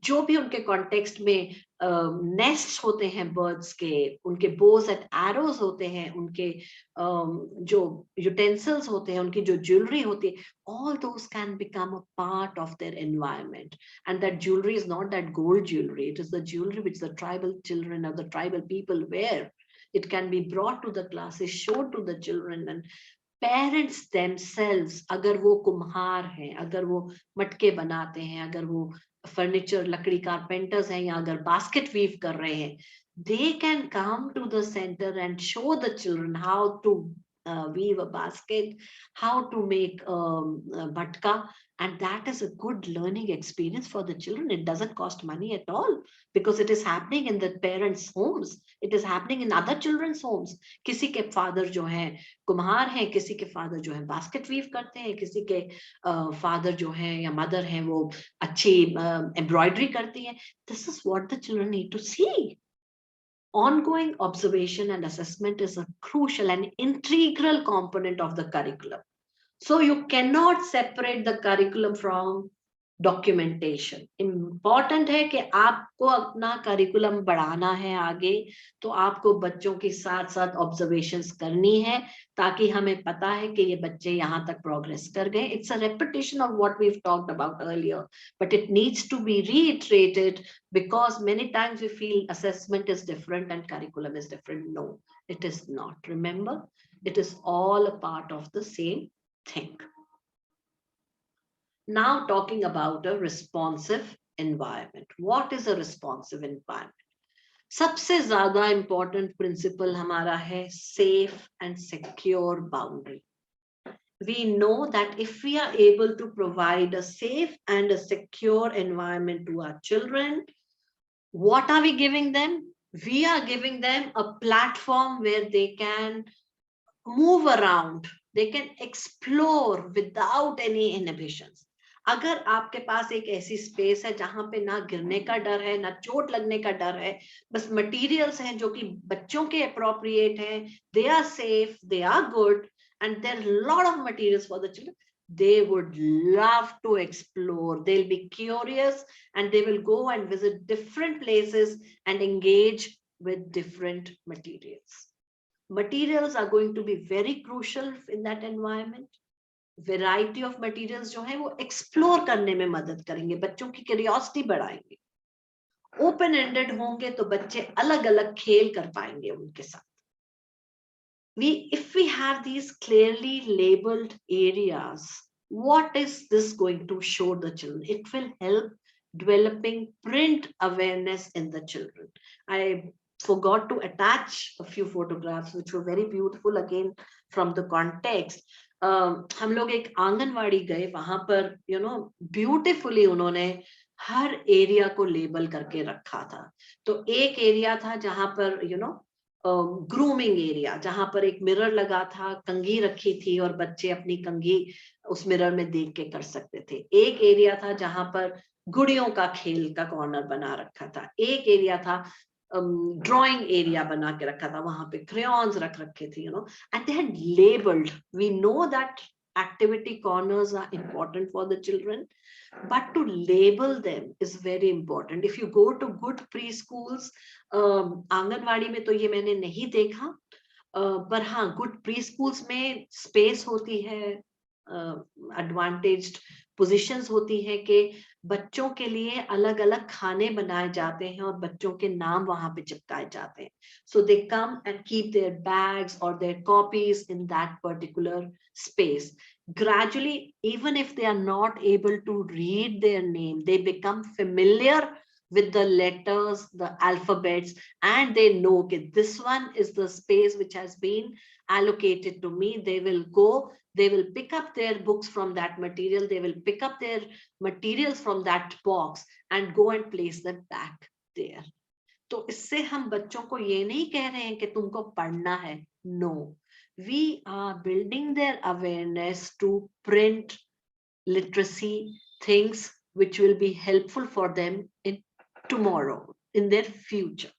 जो भी उनके context में nest होते हैं बर्ड्स के, उनके बोज एंड एरोज होते हैं, उनके जो यूटेंसिल्स होते हैं, उनकी जो ज्वेलरी होती है, all those can become a part of their environment. And that jewelry is not that gold jewelry, it is the jewelry which the tribal children or the tribal people wear. It can be brought to the classes, showed to the children, and parents themselves, अगर वो कुम्हार हैं, अगर वो मटके बनाते हैं, अगर वो फर्नीचर लकड़ी कारपेंटर्स हैं, या अगर बास्केट वीव कर रहे हैं, they can come to the center and show the children how to weave a basket, how to make batka, and that is a good learning experience for the children. It doesn't cost money at all, because it is happening in the parents' homes, it is happening in other children's homes. किसी के father जो हैं कुम्हार हैं, किसी के father जो हैं बास्केट वीव करते हैं, किसी के फादर जो हैं या मदर हैं वो अच्छी एम्ब्रॉयडरी करती हैं. This is what the children need to see. Ongoing observation and assessment is a crucial and integral component of the curriculum. So you cannot separate the curriculum from documentation. Important है कि आपको अपना curriculum बढ़ाना है आगे, तो आपको बच्चों के साथ साथ observations करनी है, ताकि हमें पता है कि ये बच्चे यहाँ तक progress कर गए. It's a repetition of what we've talked about earlier, but it needs to be reiterated, because many times we feel assessment is different and curriculum is different. No, it is not. Remember, it is all a part of the same thing. Now talking about a responsive environment. What is a responsive environment? सबसे ज्यादा important principle हमारा है safe and secure boundary. We know that if we are able to provide a safe and a secure environment to our children, what are we giving them? We are giving them a platform where they can move around, they can explore without any inhibitions. अगर आपके पास एक ऐसी space है जहां पे ना गिरने का डर है, ना चोट लगने का डर है, बस मटेरियल्स हैं जो कि बच्चों के अप्रोप्रिएट हैं, they are safe, they are good, and there are a lot of materials for the children, they would love to explore. They'll be curious and they will go and visit different places and engage with different materials. Materials are going to be very crucial in that environment. Variety of materials जो है वो explore करने में मदद करेंगे, बच्चों की curiosity बढ़ाएंगे. Open ended होंगे तो बच्चे अलग अलग खेल कर पाएंगे उनके साथ. If we have these clearly labeled areas, what is this going to show the children? It will help developing print awareness in the children. I forgot to attach a few photographs which were very beautiful again from the context. हम लोग एक आंगनवाड़ी गए, वहां पर beautifully उन्होंने हर area को label करके रखा था. तो एक एरिया था जहां पर ग्रूमिंग एरिया, जहां पर एक मिरर लगा था, कंघी रखी थी और बच्चे अपनी कंघी उस मिरर में देख के कर सकते थे. एक एरिया था जहां पर गुड़ियों का खेल का कॉर्नर बना रखा था. एक एरिया था ड्राइंग एरिया बना के रखा था, वहां पे क्रेयॉन्स रख रखे थे, and they had labeled. We know that activity corners are important for the children, but to label them is very important. If you go to good preschools, anganwadi में तो ये मैंने नहीं देखा, पर हाँ good preschools में space होती है, advantaged positions होती है कि बच्चों के लिए अलग अलग खाने बनाए जाते हैं और बच्चों के नाम वहां पे चिपकाए जाते हैं. So they come and keep their bags or their copies in that particular space. Gradually, even if they are not able to read their name, they become familiar with the letters, the alphabets, and they know that this one is the space which has been allocated to me. They will go, they will pick up their books from that material, they will pick up their materials from that box and go and place them back there. तो इससे हम बच्चों को ये नहीं कह रहे हैं कि तुमको पढ़ना है. No, we are building their awareness to print literacy things which will be helpful for them in tomorrow, in their future.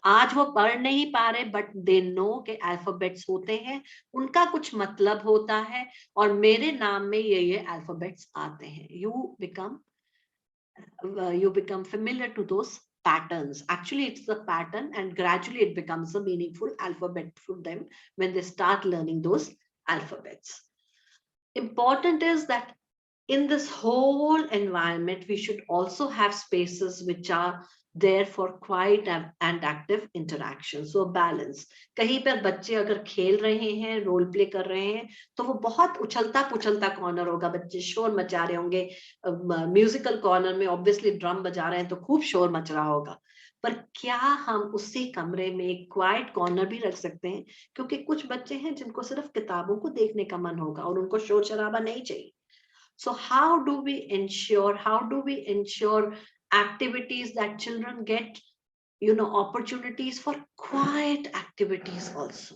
आज वो पढ़ नहीं पा रहे, बट दे नो के अल्फाबेट्स होते हैं, उनका कुछ मतलब होता है और मेरे नाम में ये अल्फाबेट्स आते हैं. You become familiar to those patterns. Actually, it's the pattern, and gradually it becomes a meaningful alphabet for them when they start learning those alphabets. Important is that in this whole environment, we should also have spaces which are there for quiet and active interaction. So balance. कहीं पर बच्चे अगर खेल रहे हैं, role play कर रहे हैं, तो वो बहुत उछलता पुछलता कॉर्नर होगा, बच्चे शोर मचा रहे होंगे. म्यूजिकल कॉर्नर में ऑब्वियसली ड्रम बजा रहे हैं तो खूब शोर मच रहा होगा. पर क्या हम उसी कमरे में एक क्वाइट कॉर्नर भी रख सकते हैं? क्योंकि कुछ बच्चे हैं जिनको सिर्फ किताबों को देखने का मन होगा और उनको शोर शराबा नहीं चाहिए. So how do we ensure activities that children get, opportunities for quiet activities also?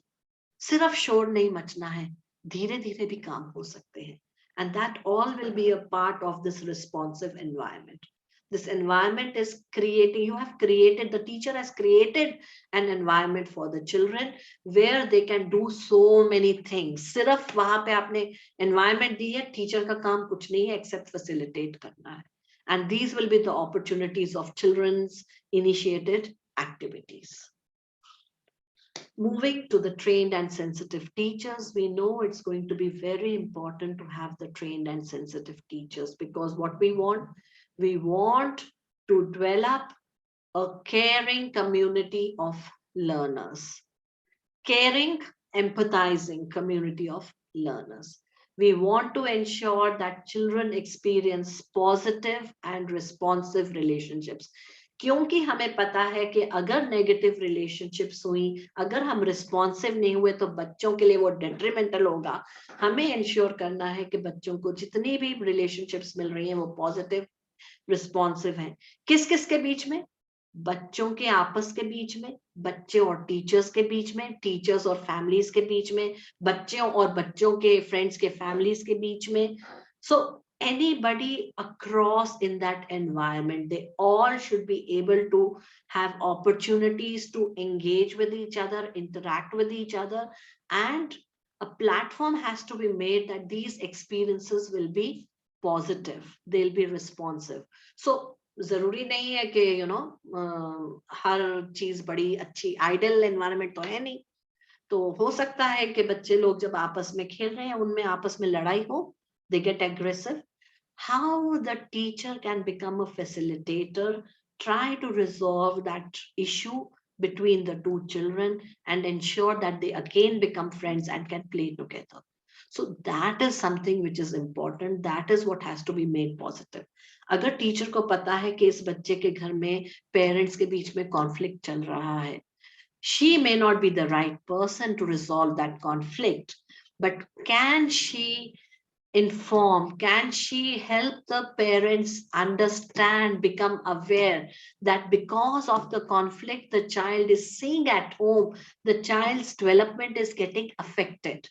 सिर्फ शोर नहीं मचना है, धीरे धीरे भी काम हो सकते हैं. And that all will be a part of this responsive environment. This environment is the teacher has created an environment for the children where they can do so many things. सिर्फ वहां पे आपने environment दी है, teacher का काम कुछ नहीं है except facilitate करना है. And these will be the opportunities of children's initiated activities. Moving to the trained and sensitive teachers, we know it's going to be very important to have the trained and sensitive teachers, because what we want to develop a caring community of learners, caring, empathizing community of learners. We want to ensure that children experience positive and responsive relationships. क्योंकि हमें पता है कि अगर negative relationships हुई, अगर हम responsive नहीं हुए तो बच्चों के लिए वो डेट्रीमेंटल होगा. हमें इंश्योर करना है कि बच्चों को जितनी भी रिलेशनशिप्स मिल रही हैं वो पॉजिटिव रिस्पॉन्सिव हैं. किस किस के बीच में? बच्चों के आपस के बीच में, बच्चे और टीचर्स के बीच में, टीचर्स और फैमिलीज के बीच में, बच्चों और बच्चों के फ्रेंड्स के फैमिलीज के बीच में. So anybody across in that environment, they all should be able to have opportunities to engage with each other, interact with each other, and a platform has to be made that these experiences will be positive, they'll be responsive. So जरूरी नहीं है कि हर चीज बड़ी अच्छी ideal environment तो है नहीं. तो हो सकता है कि बच्चे लोग जब आपस में खेल रहे हैं उनमें आपस में लड़ाई हो, they get aggressive. How the teacher can become a facilitator, try to resolve that issue between the two children and ensure that they again become friends and can play together. So that is something which is important. That is what has to be made positive. अगर teacher को पता है कि इस बच्चे के घर में पेरेंट्स के बीच में कॉन्फ्लिक्ट चल रहा है, she may not be the right person to resolve that conflict, but can she inform, can she help the parents understand, become aware that because of the conflict the child is seeing at home, the child's development is getting affected?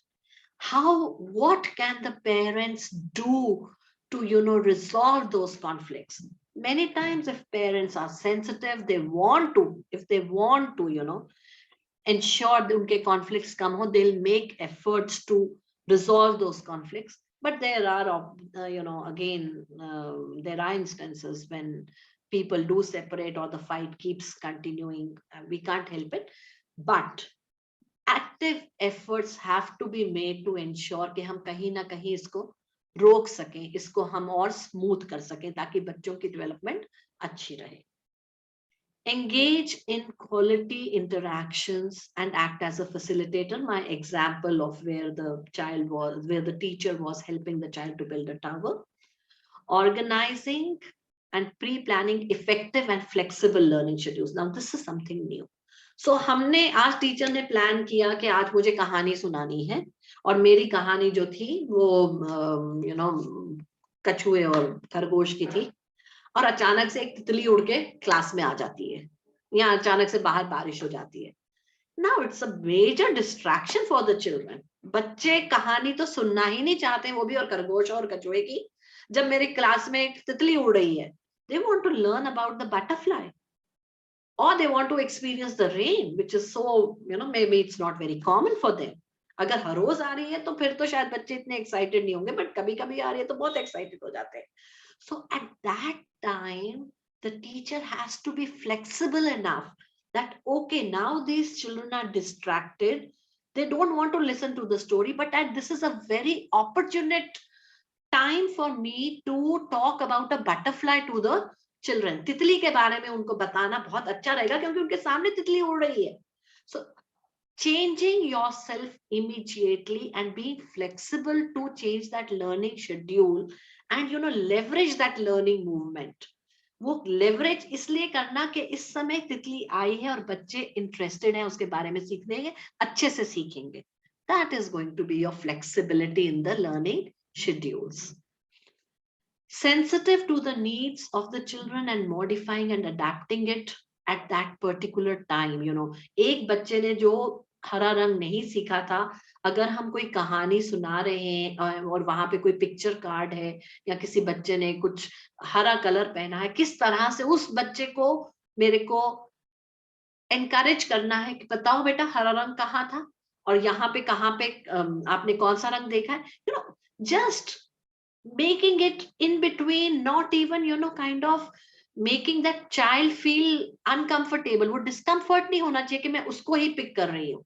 What can the parents do to resolve those conflicts? Many times if parents are sensitive, if they want to ensure that unke conflicts come ho, they'll make efforts to resolve those conflicts. But there are there are instances when people do separate or the fight keeps continuing. We can't help it, but active efforts have to be made to ensure कि हम कहीं ना कहीं इसको रोक सकें, इसको हम और स्मूथ कर सकें ताकि बच्चों की डेवलपमेंट अच्छी रहे. Engage in quality interactions and act as a facilitator. My example of where the teacher was helping the child to build a tower. Organizing and pre-planning effective and flexible learning schedules. Now this is something new. So हमने आज teacher ने plan किया कि आज मुझे कहानी सुनानी है, और मेरी कहानी जो थी वो कछुए और खरगोश की थी, और अचानक से एक तितली उड़ के क्लास में आ जाती है, या अचानक से बाहर बारिश हो जाती है. Now it's a major distraction for the children. बच्चे कहानी तो सुनना ही नहीं चाहते, वो भी और खरगोश और कछुए की, जब मेरी क्लास में एक तितली उड़ रही है. They want to learn about the butterfly, or they want to experience the rain, which is so maybe it's not very common for them. अगर हर रोज आ रही है तो फिर तो शायद बच्चे इतने एक्साइटेड नहीं होंगे, बट कभी कभी आ रही है तो बहुत एक्साइटेड हो जाते हैं. So at that time the teacher has to be flexible enough that okay, now these children are distracted, they don't want to listen to the story, but this is a very opportune time for me to talk about a butterfly to the children. तितली के बारे में उनको बताना बहुत अच्छा रहेगा क्योंकि उनके सामने तितली उड़ रही है. So changing yourself immediately and being flexible to change that learning schedule and leverage that learning movement. वो leverage इसलिए करना कि इस समय तितली आई है और बच्चे interested हैं उसके बारे में सीखने के, अच्छे से सीखेंगे. That is going to be your flexibility in the learning schedules. Sensitive to the needs of the children and modifying and adapting it at that particular time. एक बच्चे ने जो हरा रंग नहीं सीखा था, अगर हम कोई कहानी सुना रहे हैं और वहां पे कोई पिक्चर कार्ड है या किसी बच्चे ने कुछ हरा कलर पहना है, किस तरह से उस बच्चे को मेरे को एनकरेज करना है कि बताओ बेटा हरा रंग कहाँ था और यहाँ पे कहाँ पे आपने कौन सा रंग देखा है. Just making it in between, not even kind of making that child feel uncomfortable. वो discomfort नहीं होना चाहिए कि मैं उसको ही पिक कर रही हूँ.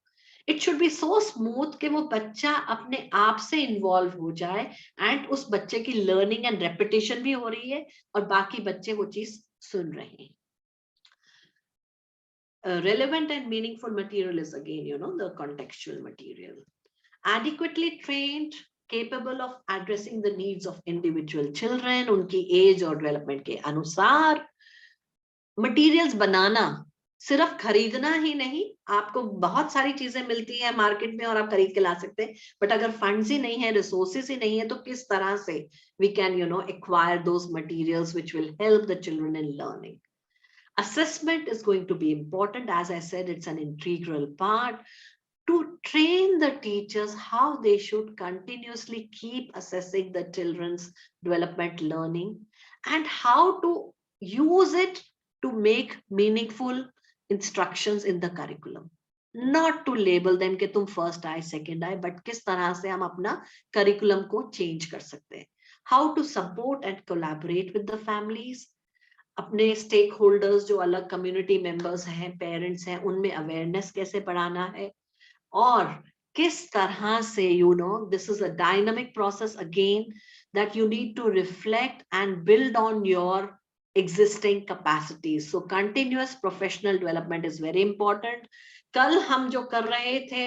It should be so smooth कि वो बच्चा अपने आप से इन्वॉल्व हो जाए एंड उस बच्चे की लर्निंग एंड रेपिटेशन भी हो रही है और बाकी बच्चे वो चीज सुन रहे हैं. Relevant and meaningful material is again the contextual material. Adequately trained capable of addressing the needs of individual children, उनकी एज और डेवलपमेंट के अनुसार। मटेरियल्स बनाना, सिर्फ खरीदना ही नहीं, आपको बहुत सारी चीजें मिलती हैं मार्केट में और आप खरीद के ला सकते हैं, बट अगर फंड्स ही नहीं है, रिसोर्सेज ही नहीं है, तो किस तरह से we can acquire those materials which will help the children in learning. Assessment is going to be important. As I said, it's an integral part to train the teachers how they should continuously keep assessing the children's development learning and how to use it to make meaningful instructions in the curriculum. Not to label them कि तुम first आए, second आए, but किस तरह से हम अपना curriculum को change कर सकते हैं. How to support and collaborate with the families. अपने स्टेक होल्डर्स जो अलग कम्युनिटी मेंबर्स हैं, पेरेंट्स हैं, उनमें अवेयरनेस कैसे बढ़ाना है, और किस तरह से this is a dynamic process again that you need to reflect and build on your existing capacities. So continuous professional development is very important. कल हम जो कर रहे थे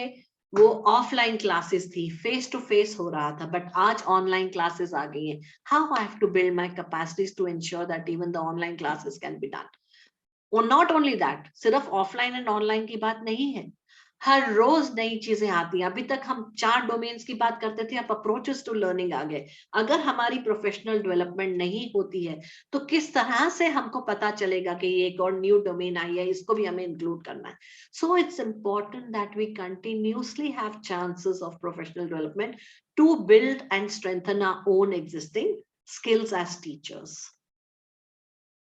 वो ऑफलाइन क्लासेस थी, फेस टू फेस हो रहा था, बट आज ऑनलाइन क्लासेस आ गई हैं. How I have to build my capacities to ensure that even the online classes can be done. और नॉट ओनली दैट, सिर्फ ऑफलाइन एंड ऑनलाइन की बात नहीं है, हर रोज नई चीजें आती हैं. अभी तक हम 4 डोमेन्स की बात करते थे, अब अप्रोचेस टू लर्निंग आ गए. अगर हमारी प्रोफेशनल डेवलपमेंट नहीं होती है तो किस तरह से हमको पता चलेगा कि ये एक और न्यू डोमेन आई है, इसको भी हमें इंक्लूड करना है. So it's important that we continuously have chances of professional development to build and strengthen our own existing skills as teachers.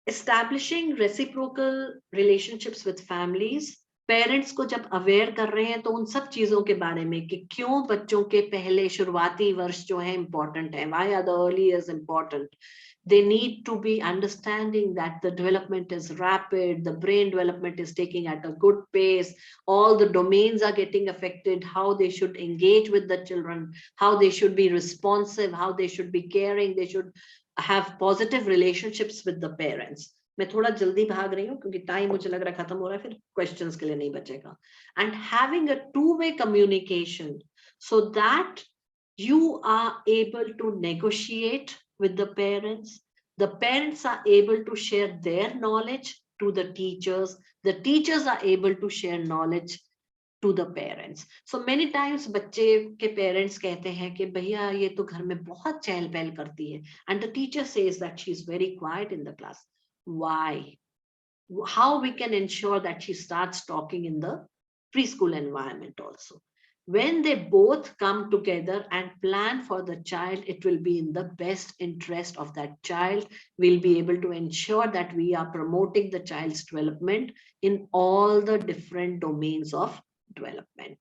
Establishing reciprocal relationships with families. Parents को जब अवेयर कर रहे हैं तो उन सब चीजों के बारे में कि क्यों बच्चों के पहले शुरुआती वर्ष जो है इंपॉर्टेंट है, why are the early years important. They need to be understanding that the development is rapid, the brain development is taking at a good pace, all the domains are getting affected, how they should engage with the children, how they should be responsive, how they should be caring, they should have positive relationships with the parents. मैं थोड़ा जल्दी भाग रही हूँ क्योंकि time मुझे लग रहा है खत्म हो रहा है, फिर क्वेश्चंस के लिए नहीं बचेगा. And having a two-way communication so that you are able to negotiate with the parents are able to share their knowledge to the teachers are able to share knowledge to the parents. So many times बच्चे के parents कहते हैं कि भैया ये तो घर में बहुत चहल पहल करती है, and the teacher says that she is very quiet in the class. Why? How we can ensure that she starts talking in the preschool environment also. When they both come together and plan for the child, it will be in the best interest of that child. We'll be able to ensure that we are promoting the child's development in all the different domains of development.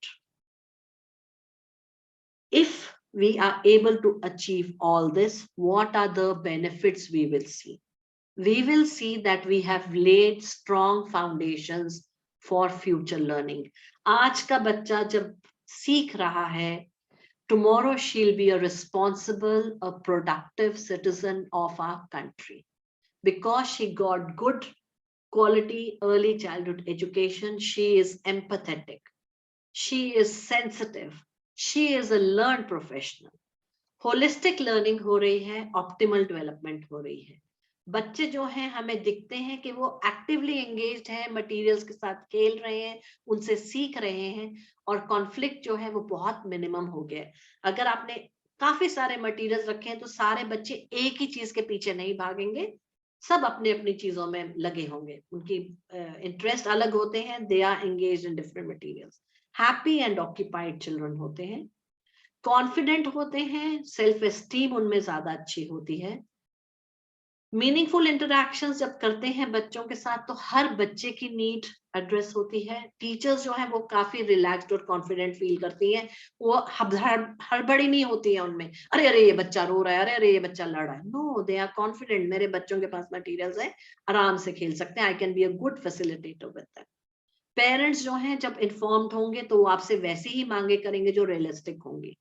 If we are able to achieve all this, what are the benefits we will see? We will see that we have laid strong foundations for future learning. आज का बच्चा जब सीख रहा है, tomorrow she'll be a responsible, a productive citizen of our country because she got good quality early childhood education. She is empathetic, she is sensitive, she is a learned professional. Holistic learning हो रही है, optimal development हो रही है. बच्चे जो हैं हमें दिखते हैं कि वो एक्टिवली एंगेज्ड हैं, मटेरियल्स के साथ खेल रहे हैं, उनसे सीख रहे हैं, और कॉन्फ्लिक्ट जो है वो बहुत मिनिमम हो गया है. अगर आपने काफी सारे मटेरियल्स रखे हैं तो सारे बच्चे एक ही चीज के पीछे नहीं भागेंगे, सब अपने अपनी चीजों में लगे होंगे, उनकी इंटरेस्ट अलग होते हैं, they are engaged in different materials. Happy and occupied children होते हैं, कॉन्फिडेंट होते हैं, सेल्फ एस्टीम उनमें ज्यादा अच्छी होती है. मीनिंगफुल इंटरैक्शंस जब करते हैं बच्चों के साथ तो हर बच्चे की नीड एड्रेस होती है. टीचर्स जो है वो काफी रिलैक्स्ड और कॉन्फिडेंट फील करती हैं, वो हड़बड़ी नहीं होती है उनमें, अरे अरे ये बच्चा रो रहा है, अरे अरे ये बच्चा लड़ रहा है. नो, दे आर कॉन्फिडेंट, मेरे बच्चों के पास मटेरियल्स है, आराम से खेल सकते हैं, I can be a good facilitator with them. Parents जो हैं जब इन्फॉर्म्ड होंगे तो वो आपसे वैसे ही मांगे करेंगे जो रियलिस्टिक होंगी.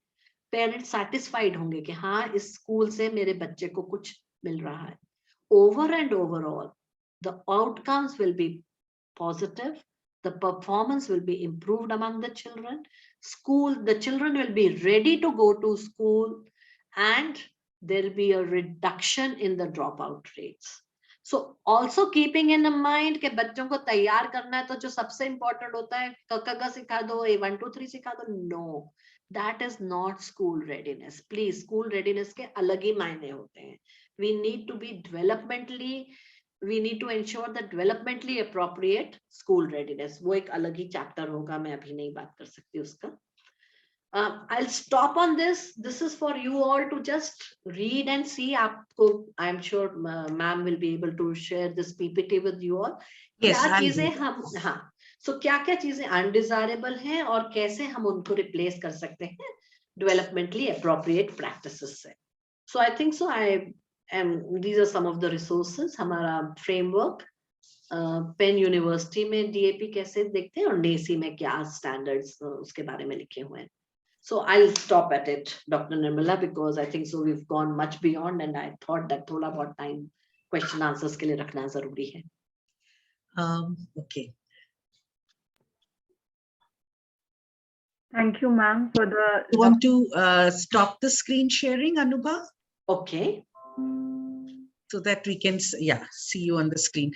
पेरेंट्स सैटिस्फाइड होंगे कि हाँ इस स्कूल से मेरे बच्चे को कुछ मिल रहा है. Over and overall, the outcomes will be positive the performance will be improved among the children. The children will be ready to go to school, and there will be a reduction in the dropout rates. So also keeping in mind कि बच्चों को तैयार करना है, तो जो सबसे important होता है क सिखा दो, 1 2 3 सिखा दो. No, that is not school readiness. Please, school readiness के अलग ही मायने होते हैं. We need to be developmentally, we need to ensure that developmentally appropriate school readiness. वो एक अलग ही chapter होगा, मैं अभी नहीं बात कर सकती उसका. I'll stop on this. This is for you all to just read and see. I'm sure ma'am will be able to share this PPT with you all. Yes, क्या I'll चीजें do. हम, हाँ, so क्या चीजें undesirable हैं और कैसे हम उनको replace कर सकते हैं developmentally appropriate practices से. So I think so. These are some of the resources. हमारा framework, पेन यूनिवर्सिटी में DAP कैसे देखते हैं और NACI में क्या standards उसके बारे में लिखे हुए हैं. So I'll stop at it, Dr. Nirmala, because I think so we've gone much beyond, and I thought that thoda bahut time question answers के लिए रखना जरूरी है. Okay. Thank you, ma'am, for the. You want to stop the screen sharing, Anubha? Okay. So that we can, yeah, see you on the screen.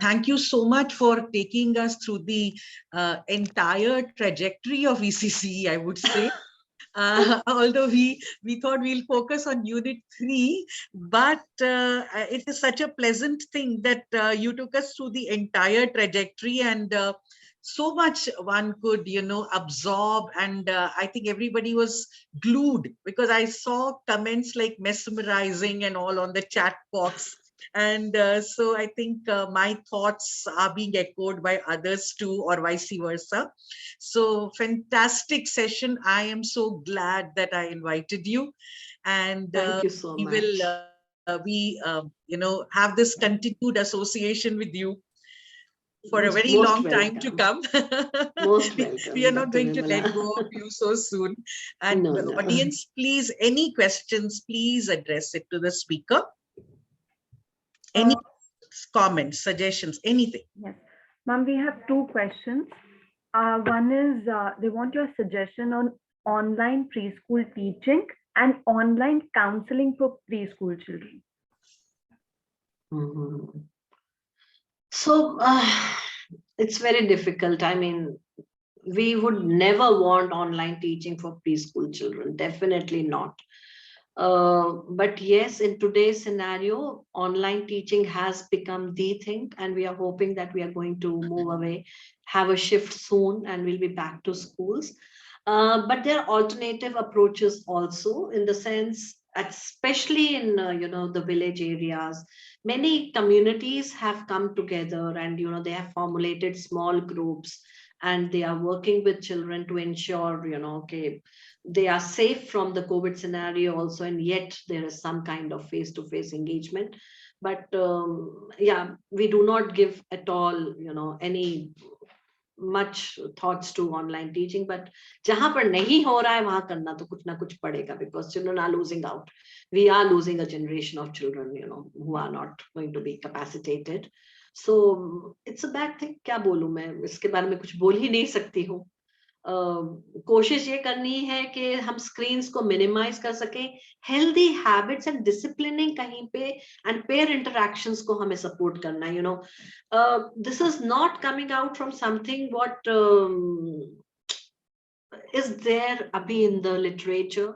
Thank you so much for taking us through the entire trajectory of ECCE, I would say. Although we thought we'll focus on Unit 3, but it is such a pleasant thing that you took us through the entire trajectory, and so much one could, absorb. And I think everybody was glued, because I saw comments like mesmerizing and all on the chat box. And so I think my thoughts are being echoed by others too, or vice versa. So fantastic session. I am so glad that I invited you. And Thank you so we much. will have this continued association with you for a very Most long time to come. Most welcome. We are not Dr. going to let Nirmala. go of you so soon. And No, the no. audience, please, any questions, please address it to the speaker. Any comments, suggestions, anything? Yes, ma'am, we have 2 questions. One is they want your suggestion on online preschool teaching and online counseling for preschool children. Mm-hmm. So it's very difficult. I mean, we would never want online teaching for preschool children. Definitely not. But yes, in today's scenario, online teaching has become the thing, and we are hoping that we are going to move away, have a shift soon, and we'll be back to schools. But there are alternative approaches also, in the sense, especially in the village areas, many communities have come together, and they have formulated small groups, and they are working with children to ensure okay, they are safe from the COVID scenario also, and yet there is some kind of face-to-face engagement. But yeah, we do not give at all any much thoughts to online teaching, but जहां पर नहीं हो रहा है वहां करना तो कुछ ना कुछ पड़ेगा, because children are losing out. We are losing a generation of children who are not going to be capacitated. So it's a bad thing. क्या बोलूं मैं इसके बारे में, कुछ बोल ही नहीं सकती हूँ. कोशिश ये करनी है कि हम स्क्रीन्स को मिनिमाइज कर सकें, हेल्दी हैबिट्स एंड डिसिप्लिनिंग कहीं पे, एंड पेयर इंटरैक्शंस को हमें सपोर्ट करना. This is not coming out from something what is there abhi in the literature.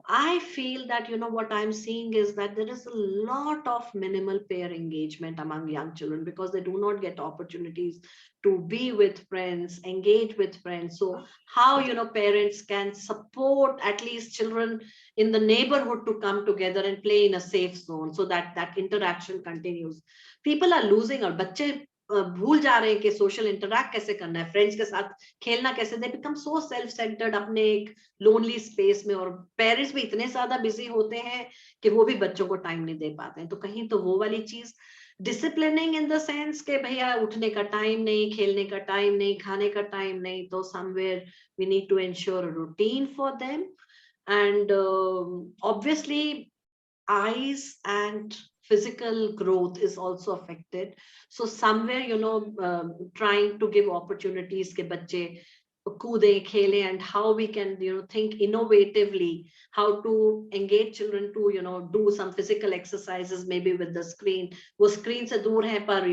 I feel that what I'm seeing is that there is a lot of minimal peer engagement among young children, because they do not get opportunities to be with friends, engage with friends. So how parents can support at least children in the neighborhood to come together and play in a safe zone, so that that interaction continues. People are losing, और बच्चे भूल जा रहे हैं कि social interact कैसे करना है, फ्रेंड्स के साथ खेलना कैसे. They become so self centred अपने एक लोनली स्पेस में, और पेरेंट्स भी इतने ज्यादा बिजी होते हैं कि वो भी बच्चों को टाइम नहीं दे पाते हैं. तो कहीं तो वो वाली चीज, डिसिप्लिनिंग इन द सेंस के भैया उठने का टाइम नहीं, खेलने का टाइम नहीं, खाने का टाइम नहीं, तो somewhere we need to ensure a routine for them. And obviously eyes and physical growth is also affected. So somewhere, trying to give opportunities ke bacche kude, khele, and how we can, think innovatively, how to engage children to, do some physical exercises, maybe with the screen. Wo screen se dur hai, par,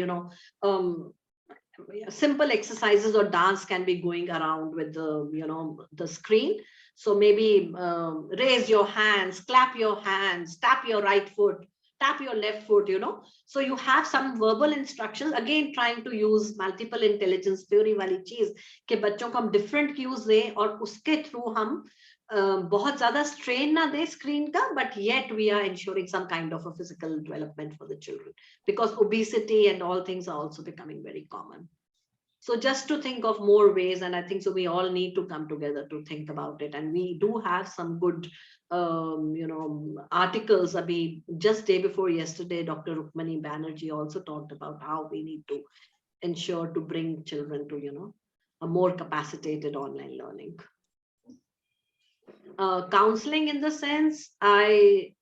simple exercises or dance can be going around with the screen. So maybe raise your hands, clap your hands, tap your right foot, tap your left foot. So you have some verbal instructions, again trying to use multiple intelligence theory wali cheez ke bachchon ko hum different cues दें और उसके through हम बहुत ज्यादा strain ना दें screen का, but yet we are ensuring some kind of a physical development for the children, because obesity and all things are also becoming very common. So just to think of more ways, and I think so we all need to come together to think about it. And we do have some good, articles. Just day before yesterday, Dr. Rukmani Banerjee also talked about how we need to ensure to bring children to, a more capacitated online learning. Counseling in the sense,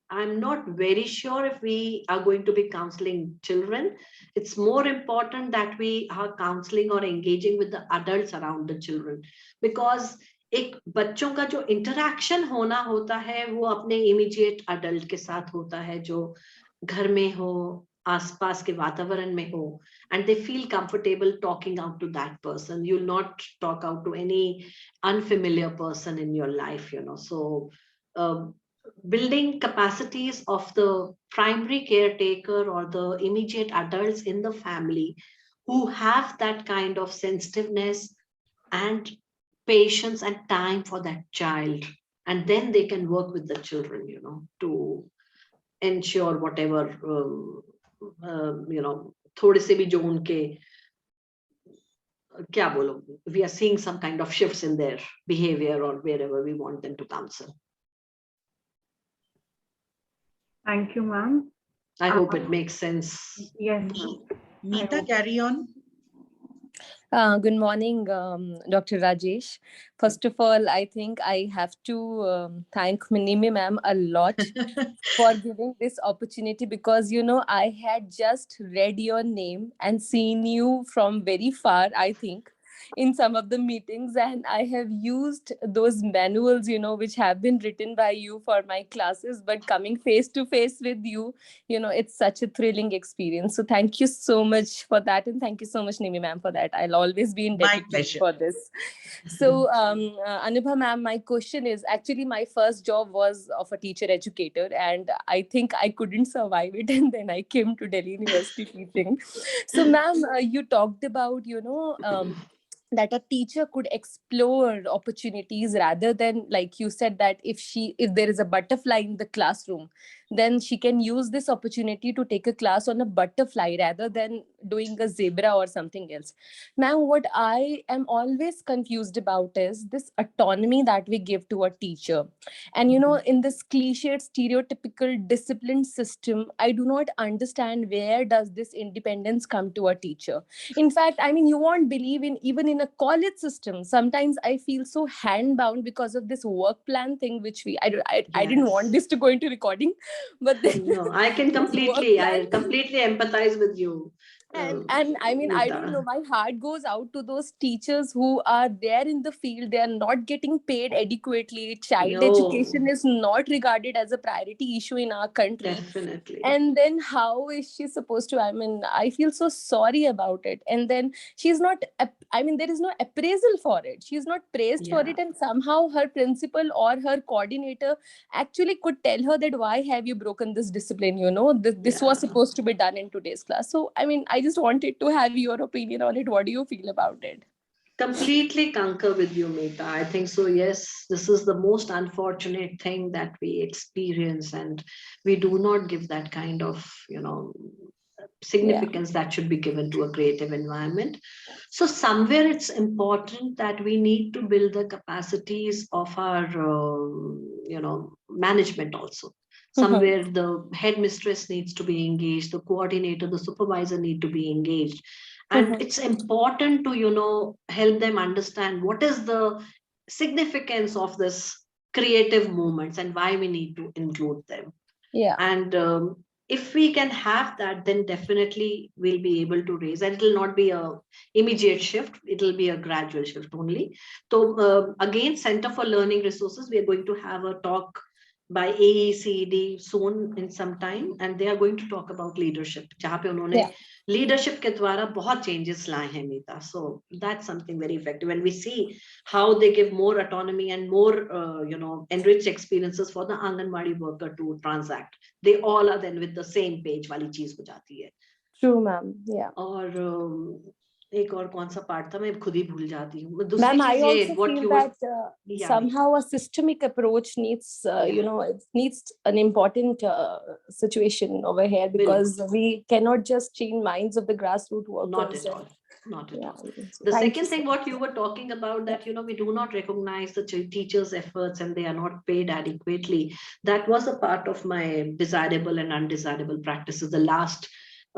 I'm not very sure if we are going to be counseling children. It's more important that we are counseling or engaging with the adults around the children, because एक बच्चों का जो interaction होना होता है वो अपने immediate adult के साथ होता है, जो घर में हो, आसपास के वातावरण में हो, and they feel comfortable talking out to that person. You'll not talk out to any unfamiliar person in your life, So building capacities of the primary caretaker or the immediate adults in the family who have that kind of sensitiveness and patience and time for that child, and then they can work with the children, to ensure whatever थोड़े से भी जो उनके क्या बोलो, we are seeing some kind of shifts in their behavior or wherever we want them to counsel. Thank you, ma'am. I hope it makes sense. Yes. Meeta, carry on. Good morning, Dr. Rajesh. First of all, I think I have to thank Minimi ma'am a lot for giving this opportunity, because, I had just read your name and seen you from very far, I think, in some of the meetings, and I have used those manuals, which have been written by you for my classes, but coming face to face with you, it's such a thrilling experience. So thank you so much for that. And thank you so much, Nimi ma'am, for that. I'll always be indebted to you for this. So Anubha ma'am, my question is, actually my first job was of a teacher educator, and I think I couldn't survive it. And then I came to Delhi University teaching. So ma'am, you talked about, that a teacher could explore opportunities, rather than, like you said, that if there is a butterfly in the classroom, then she can use this opportunity to take a class on a butterfly rather than doing a zebra or something else. Now, what I am always confused about is this autonomy that we give to a teacher. And, in this cliched, stereotypical discipline system, I do not understand where does this independence come to a teacher. In fact, you won't believe, even in a college system, sometimes I feel so hand-bound because of this work plan thing, which I didn't want this to go into recording. But then, no, I completely empathize with you. And I don't know, my heart goes out to those teachers who are there in the field. They are not getting paid adequately. Child education is not regarded as a priority issue in our country. Definitely. And then how is she supposed to, I feel so sorry about it. And then she's not, there is no appraisal for it. She's not praised for it. And somehow her principal or her coordinator actually could tell her that, why have you broken this discipline? This was supposed to be done in today's class. So, I just wanted to have your opinion on it. What do you feel about it? Completely concur with you, Meeta. I think so. Yes, this is the most unfortunate thing that we experience, and we do not give that kind of, significance that should be given to a creative environment. So somewhere it's important that we need to build the capacities of our, management also. Somewhere the headmistress needs to be engaged, the coordinator, the supervisor need to be engaged. And it's important to, help them understand what is the significance of this creative movements and why we need to include them. Yeah. And if we can have that, then definitely we'll be able to raise, and it will not be a immediate shift. It will be a gradual shift only. So again, Center for Learning Resources, we are going to have a talk by AECD soon in some time, and they are going to talk about leadership. जहाँ पे उन्होंने leadership के द्वारा बहुत changes लाए हैं मीता. So that's something very effective. And we see how they give more autonomy and more, enriched experiences for the Anganwadi worker to transact. They all are then with the same page वाली चीज हो जाती है. True, ma'am. Yeah. और एक और कौन सा पार्ट था, मैं खुद ही भूल जाती हूँ. Ma'am, I also feel that somehow a systemic approach needs, it needs an important situation over here, because we cannot just change minds of the grassroots workers. Not at all. Not at all. The second thing, what you were talking about, that, we do not recognize the teachers' efforts and they are not paid adequately. That was a part of my desirable and undesirable practices. The last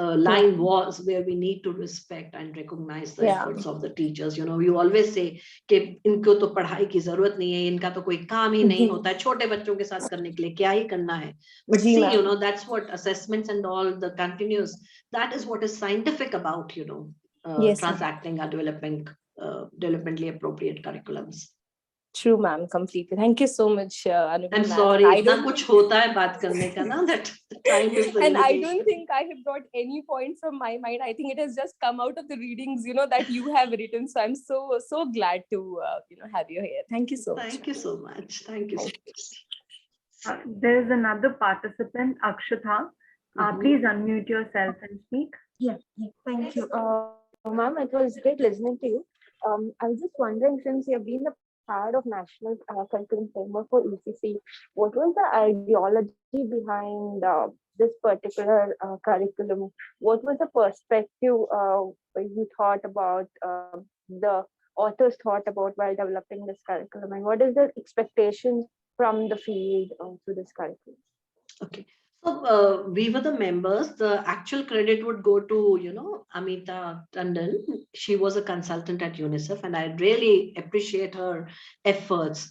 line was where we need to respect and recognize the efforts of the teachers. You always say कि इनको तो पढ़ाई की जरूरत नहीं है, इनका तो कोई काम ही नहीं होता है, छोटे बच्चों के साथ करने के लिए क्या ही करना है. But see, that's what assessments and all the continuous, that is what is scientific about, transacting our developmentally appropriate curriculums. True, ma'am, completely. Thank you so much, Anubha. I'm sorry, इतना कुछ होता है बात करने का ना, that time is the and I don't think I have brought any points from my mind. I think it has just come out of the readings, that you have written. So I'm so glad to, have you here. Thank you so much. Thank you so much. Thank you so much. There is another participant, Akshata. Please unmute yourself and speak. Yeah, thank you. Ma'am, it was great listening to you. I was just wondering, since you have been a part of National Curriculum Framework for ECCE, what was the ideology behind this particular curriculum? What was the perspective you thought about, the authors thought about while developing this curriculum, and what is the expectations from the field to this curriculum? Okay. So we were the members. The actual credit would go to, Amita Tandon. She was a consultant at UNICEF, and I really appreciate her efforts.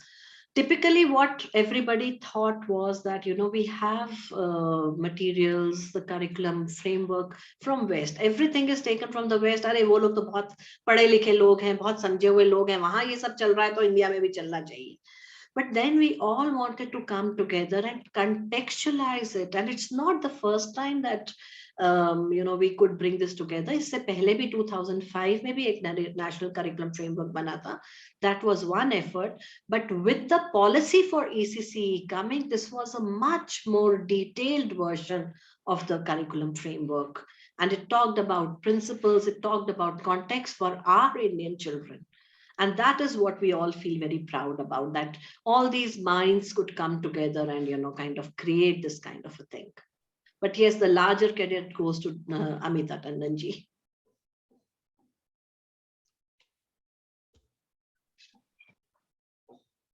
Typically, what everybody thought was that, we have materials, the curriculum framework from West. Everything is taken from the West. अरे वो लोग तो बहुत पढ़े लिखे लोग हैं, बहुत समझे हुए लोग हैं, वहाँ ये सब चल रहा है तो इंडिया में भी चलना चाहिए. But then we all wanted to come together and contextualize it. And it's not the first time that, we could bring this together. इससे पहले भी 2005 में भी एक national curriculum framework बना था. That was one effort. But with the policy for ECCE coming, this was a much more detailed version of the curriculum framework. And it talked about principles, it talked about context for our Indian children. And that is what we all feel very proud about, that all these minds could come together and, kind of create this kind of a thing. But yes, the larger credit goes to Amita Tandonji.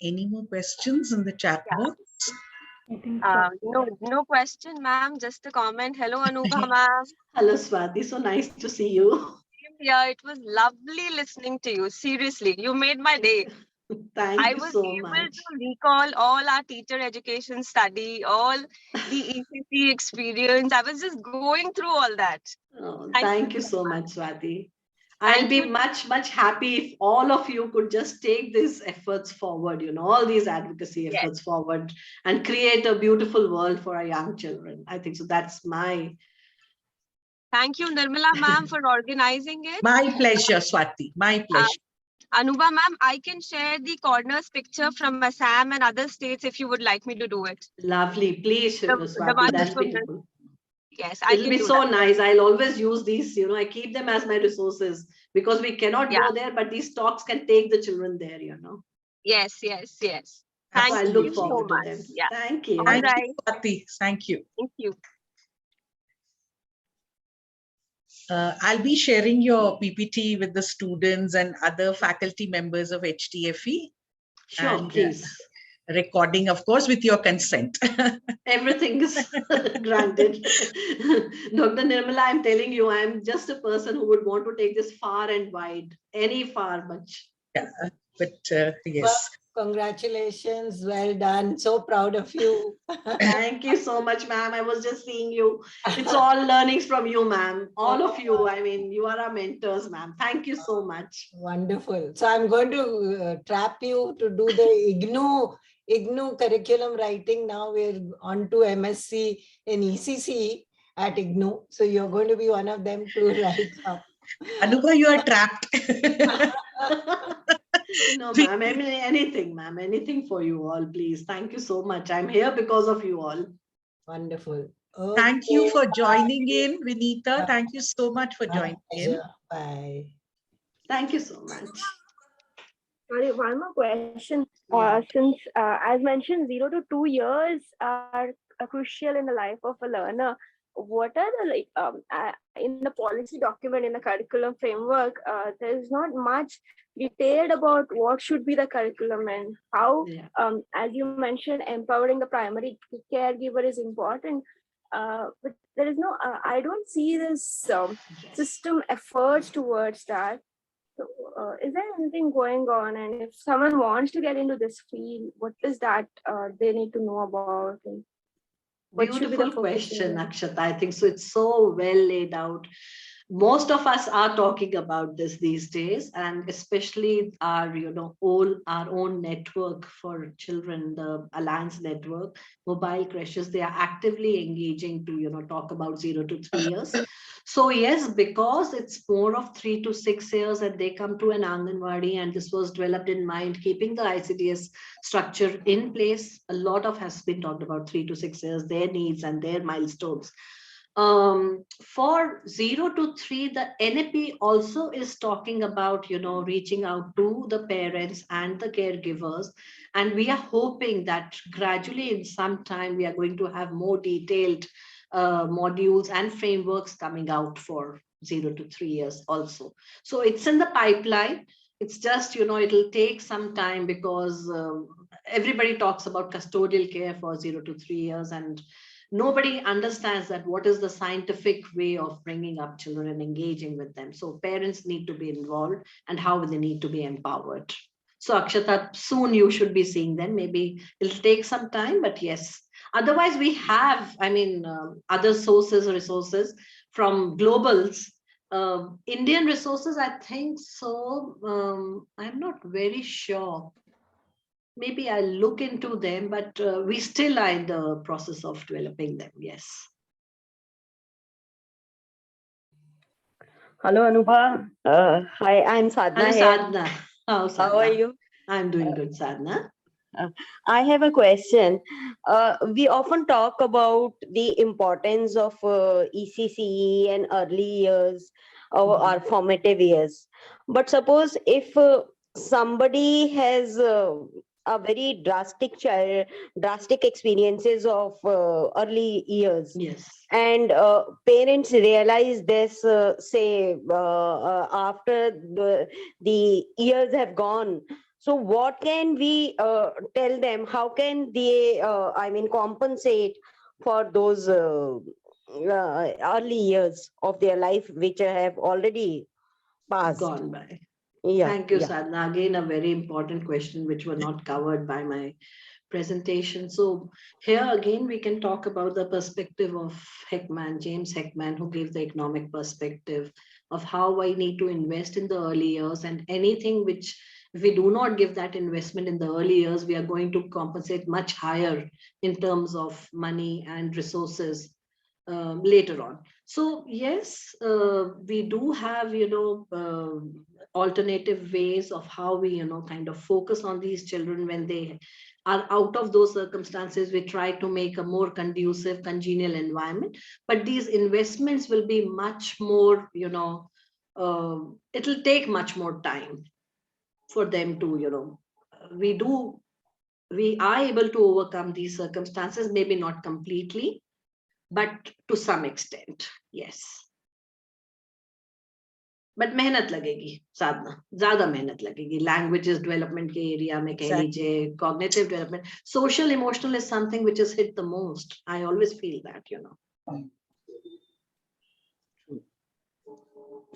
Any more questions in the chat box? No question, ma'am. Just a comment. Hello, Anubha, ma'am. Hello, Swati. So nice to see you. Yeah, it was lovely listening to you. Seriously, you made my day. Thank you so much. I was able to recall all our teacher education study, all the ECC experience. I was just going through all that. Oh, thank you so much, Swati. I'll be much, much happy if all of you could just take these efforts forward, all these advocacy efforts forward and create a beautiful world for our young children. I think so. That's my... Thank you, Nirmala ma'am, for organizing it. My pleasure, Swati. My pleasure. Anubha ma'am, I can share the corners picture from Assam and other states if you would like me to do it. Lovely. Please, Swati. That's beautiful. Yes, it'll be so nice. I'll always use these, I keep them as my resources because we cannot go there, but these talks can take the children there, Yes. Thank you. I look forward to them. Yeah. Thank you. Thank you, Swati. Thank you. Thank you. I'll be sharing your PPT with the students and other faculty members of HDFE. Sure, and, please. Recording, of course, with your consent. Everything is granted. Dr. Nirmala, I'm telling you, I'm just a person who would want to take this far and wide, any far much. Yeah, but yes. Well, congratulations. Well done. So proud of you. Thank you so much, ma'am. I was just seeing you. It's all learnings from you, ma'am. All of you. I mean, you are our mentors, ma'am. Thank you so much. Wonderful. So I'm going to trap you to do the IGNOU curriculum writing. Now we're on to MSc in ECCE at IGNOU. So you're going to be one of them to write up. Anubha, you are trapped. No, ma'am. I mean, anything, ma'am. Anything for you all, please. Thank you so much. I'm here because of you all. Wonderful. Thank you Okay, for bye. joining in, Vinita. Thank you so much for My joining in. pleasure. Bye. Thank you so much. Sorry, one more question. Since, as mentioned, 0 to 2 years are crucial in the life of a learner. What are the in the policy document, in the curriculum framework? There's not much detailed about what should be the curriculum and how. Yeah. As you mentioned, empowering the primary caregiver is important. But there is no. I don't see this system efforts towards that. So, is there anything going on? And if someone wants to get into this field, what is that they need to know about? And what should be the Beautiful focus question, area? Akshata. I think so. It's so well laid out. Most of us are talking about this these days, and especially our, our own network for children, the Alliance Network, mobile creches, they are actively engaging to, talk about 0 to 3 years. So yes, because it's more of 3 to 6 years and they come to an Anganwadi, and this was developed in mind, keeping the ICDS structure in place. A lot of has been talked about 3 to 6 years, their needs and their milestones. For 0 to 3, the NAP also is talking about, reaching out to the parents and the caregivers. And we are hoping that gradually in some time, we are going to have more detailed modules and frameworks coming out for 0 to 3 years also. So it's in the pipeline. It's just, it'll take some time because everybody talks about custodial care for 0 to 3 years, and nobody understands that what is the scientific way of bringing up children and engaging with them. So parents need to be involved, and how they need to be empowered. So Akshata, soon you should be seeing them. Maybe it'll take some time, but yes. Otherwise, we have, other sources, resources from globals. Indian resources, I think so. I'm not very sure. Maybe I'll look into them, but we still are in the process of developing them. Yes. Hello, Anubha. Hi, I'm Sadhna Hello, here. Sadhna. How How are you? I'm doing good, Sadhna. I have a question. We often talk about the importance of ECCE and early years, or formative years. But suppose if somebody has a very drastic experiences of early years, Yes. and parents realize this, say, after the years have gone. So what can we tell them? How can they, compensate for those early years of their life which have already passed? Gone by. Yeah. Thank you, yeah. Sadhna. Again, a very important question which were not covered by my presentation. So here again, we can talk about the perspective of James Heckman, who gave the economic perspective of how I need to invest in the early years, and anything which, if we do not give that investment in the early years, we are going to compensate much higher in terms of money and resources later on. So yes, we do have, alternative ways of how we, kind of focus on these children when they are out of those circumstances. We try to make a more conducive, congenial environment, but these investments will be much more, it'll take much more time for them to, we are able to overcome these circumstances, maybe not completely, but to some extent, yes. But मेहनत लगेगी, साधना ज्यादा मेहनत लगेगी. Languages development के area में कह लीजिए, cognitive development, social emotional is something which is hit the most. I always feel that,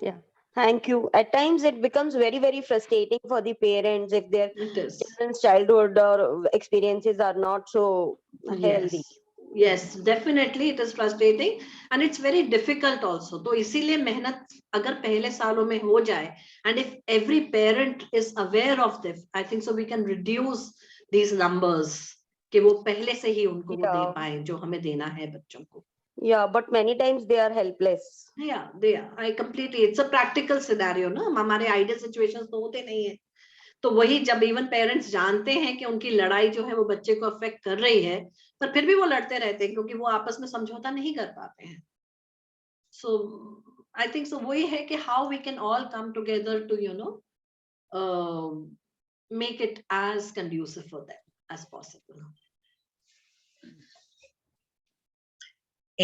Yeah. Thank you. At times it becomes very, very frustrating for the parents if their It is. children's childhood or experiences are not so healthy. Yes. Yes, definitely it is frustrating and it's very difficult also. तो इसीलिए मेहनत अगर पहले सालों में हो जाए, and if every parent is aware of this, I think so we can reduce these numbers कि वो पहले से ही उनको वो दे Yeah. पाए जो हमें देना है बच्चों को. Yeah, but many times they are helpless. Yeah, they are. I completely. It's a practical scenario, ना हमारे ideal situations तो होते नहीं है. तो वही जब इवन पेरेंट्स जानते हैं कि उनकी लड़ाई जो है वो बच्चे को अफेक्ट कर रही है, पर फिर भी वो लड़ते रहते हैं क्योंकि वो आपस में समझौता नहीं कर पाते हैं. सो आई थिंक सो वही है कि how we can all come together to make it as conducive for them as possible.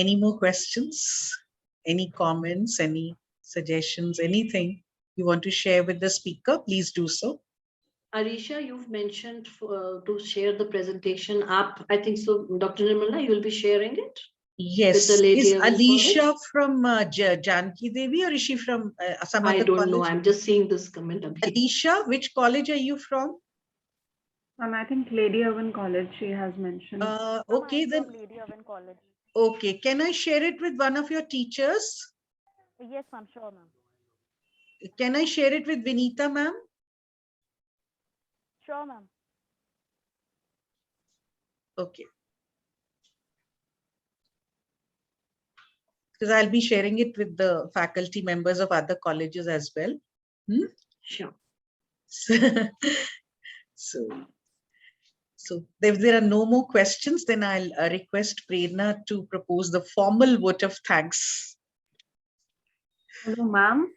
Any more questions? Any comments? Any suggestions? Anything you want to share with the speaker? Please do so. Arisha, you've mentioned to share the presentation up. I think so, Dr. Nirmala, you will be sharing it? Yes. With the Lady Is Evans Alicia College? from Janki Devi or is she from some I other don't college? know. I'm just seeing this comment. Alicia, which college are you from? I think Lady Irwin College, she has mentioned. Okay, then. Lady Irwin College. Okay, can I share it with one of your teachers? Yes, ma'am. Sure, ma'am. Can I share it with Vinita, ma'am? Sure, ma'am. Okay. Because I'll be sharing it with the faculty members of other colleges as well. Sure. So if there are no more questions, then I'll request Prerna to propose the formal vote of thanks. Hello, ma'am.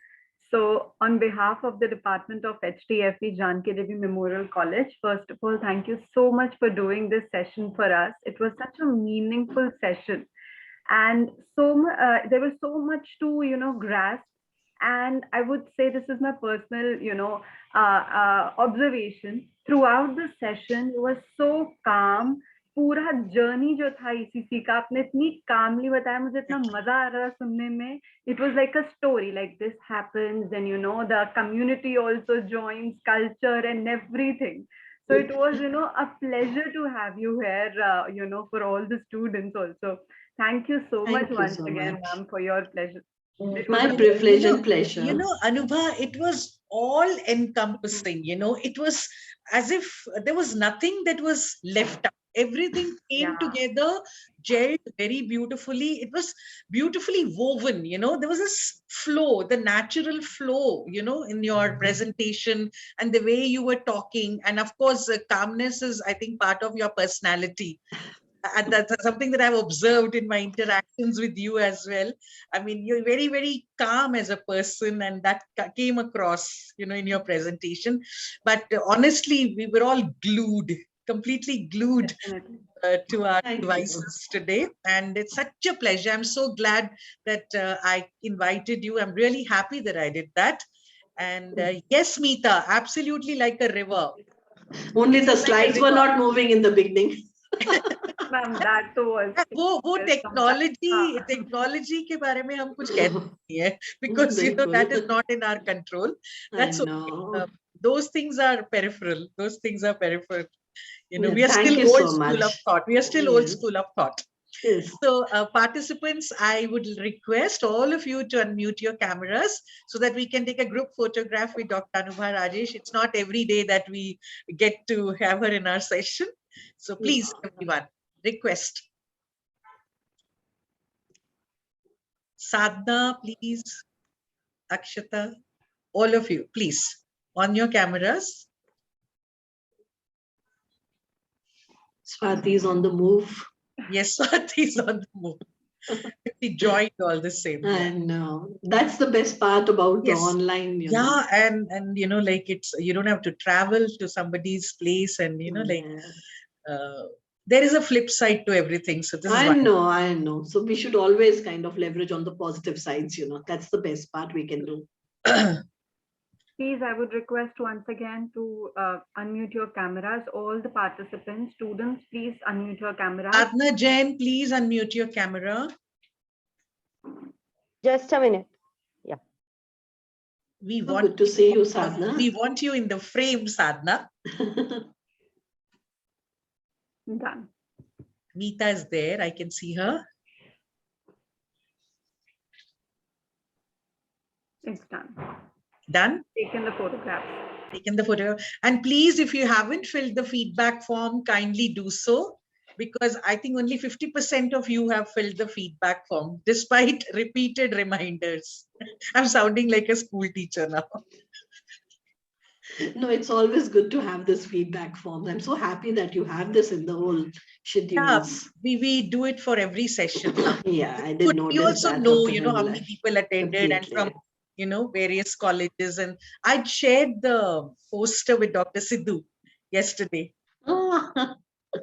So on behalf of the Department of HDFE, Janki Devi Memorial College, first of all, thank you so much for doing this session for us. It was such a meaningful session. And there was so much to, grasp. And I would say this is my personal, observation. Throughout the session, you were so calm. पूरा journey जो था ECC का आपने इतनी calmly बताया, मुझे इतना मजा आ रहा है सुनने में. It was like a story, like this happens, and the community also joins, culture and everything. So it was, a pleasure to have you here, for all the students also. Thank you so much once again, ma'am, for your pleasure. My privilege and pleasure. Anubha, it was all encompassing, it was as if there was nothing that was left out. Everything came together, gelled very beautifully. It was beautifully woven, there was this flow, the natural flow, in your presentation and the way you were talking. And of course, calmness is, I think, part of your personality. And that's something that I've observed in my interactions with you as well. I mean, you're very, very calm as a person, and that came across, in your presentation. But honestly, we were all glued, completely glued to our devices today. And it's such a pleasure. I'm so glad that I invited you. I'm really happy that I did that. And yes, Meeta, absolutely like a river. Only the slides were not moving in the beginning. Ma'am, that was. वो technology के बारे में हम कुछ कहते नहीं है, because that is not in our control. That's okay. Those things are peripheral. We are still old school of thought. Yes. So participants, I would request all of you to unmute your cameras so that we can take a group photograph with Dr. Anubha Rajesh. It's not every day that we get to have her in our session. So please, everyone, request. Sadhna, please. Akshata, all of you, please, on your cameras. Swati is on the move. Yes, Swati is on the move. She joined all the same. I know. That's the best part about the online. And like you don't have to travel to somebody's place, and there is a flip side to everything. So this I know. So we should always kind of leverage on the positive sides, That's the best part we can do. Please, I would request once again to unmute your cameras. All the participants, students, please unmute your cameras. Adna Jain, please unmute your camera. Just a minute. Yeah. We So want good to see you, Sadhna. We want you in the frame, Sadhna. Done. Meeta is there. I can see her. It's done. Done. Taken the photograph. Taken the photo. And please, if you haven't filled the feedback form, kindly do so, because I think only 50% of you have filled the feedback form, despite repeated reminders. I'm sounding like a school teacher now. No, it's always good to have this feedback form. I'm so happy that you have this in the whole schedules. Yeah, we do it for every session. Yeah, I did We notice also that, know, Dr. how Nirmala. many people attended and from, Completely. various colleges. And I'd shared the poster with Dr. Sidhu yesterday. Ah,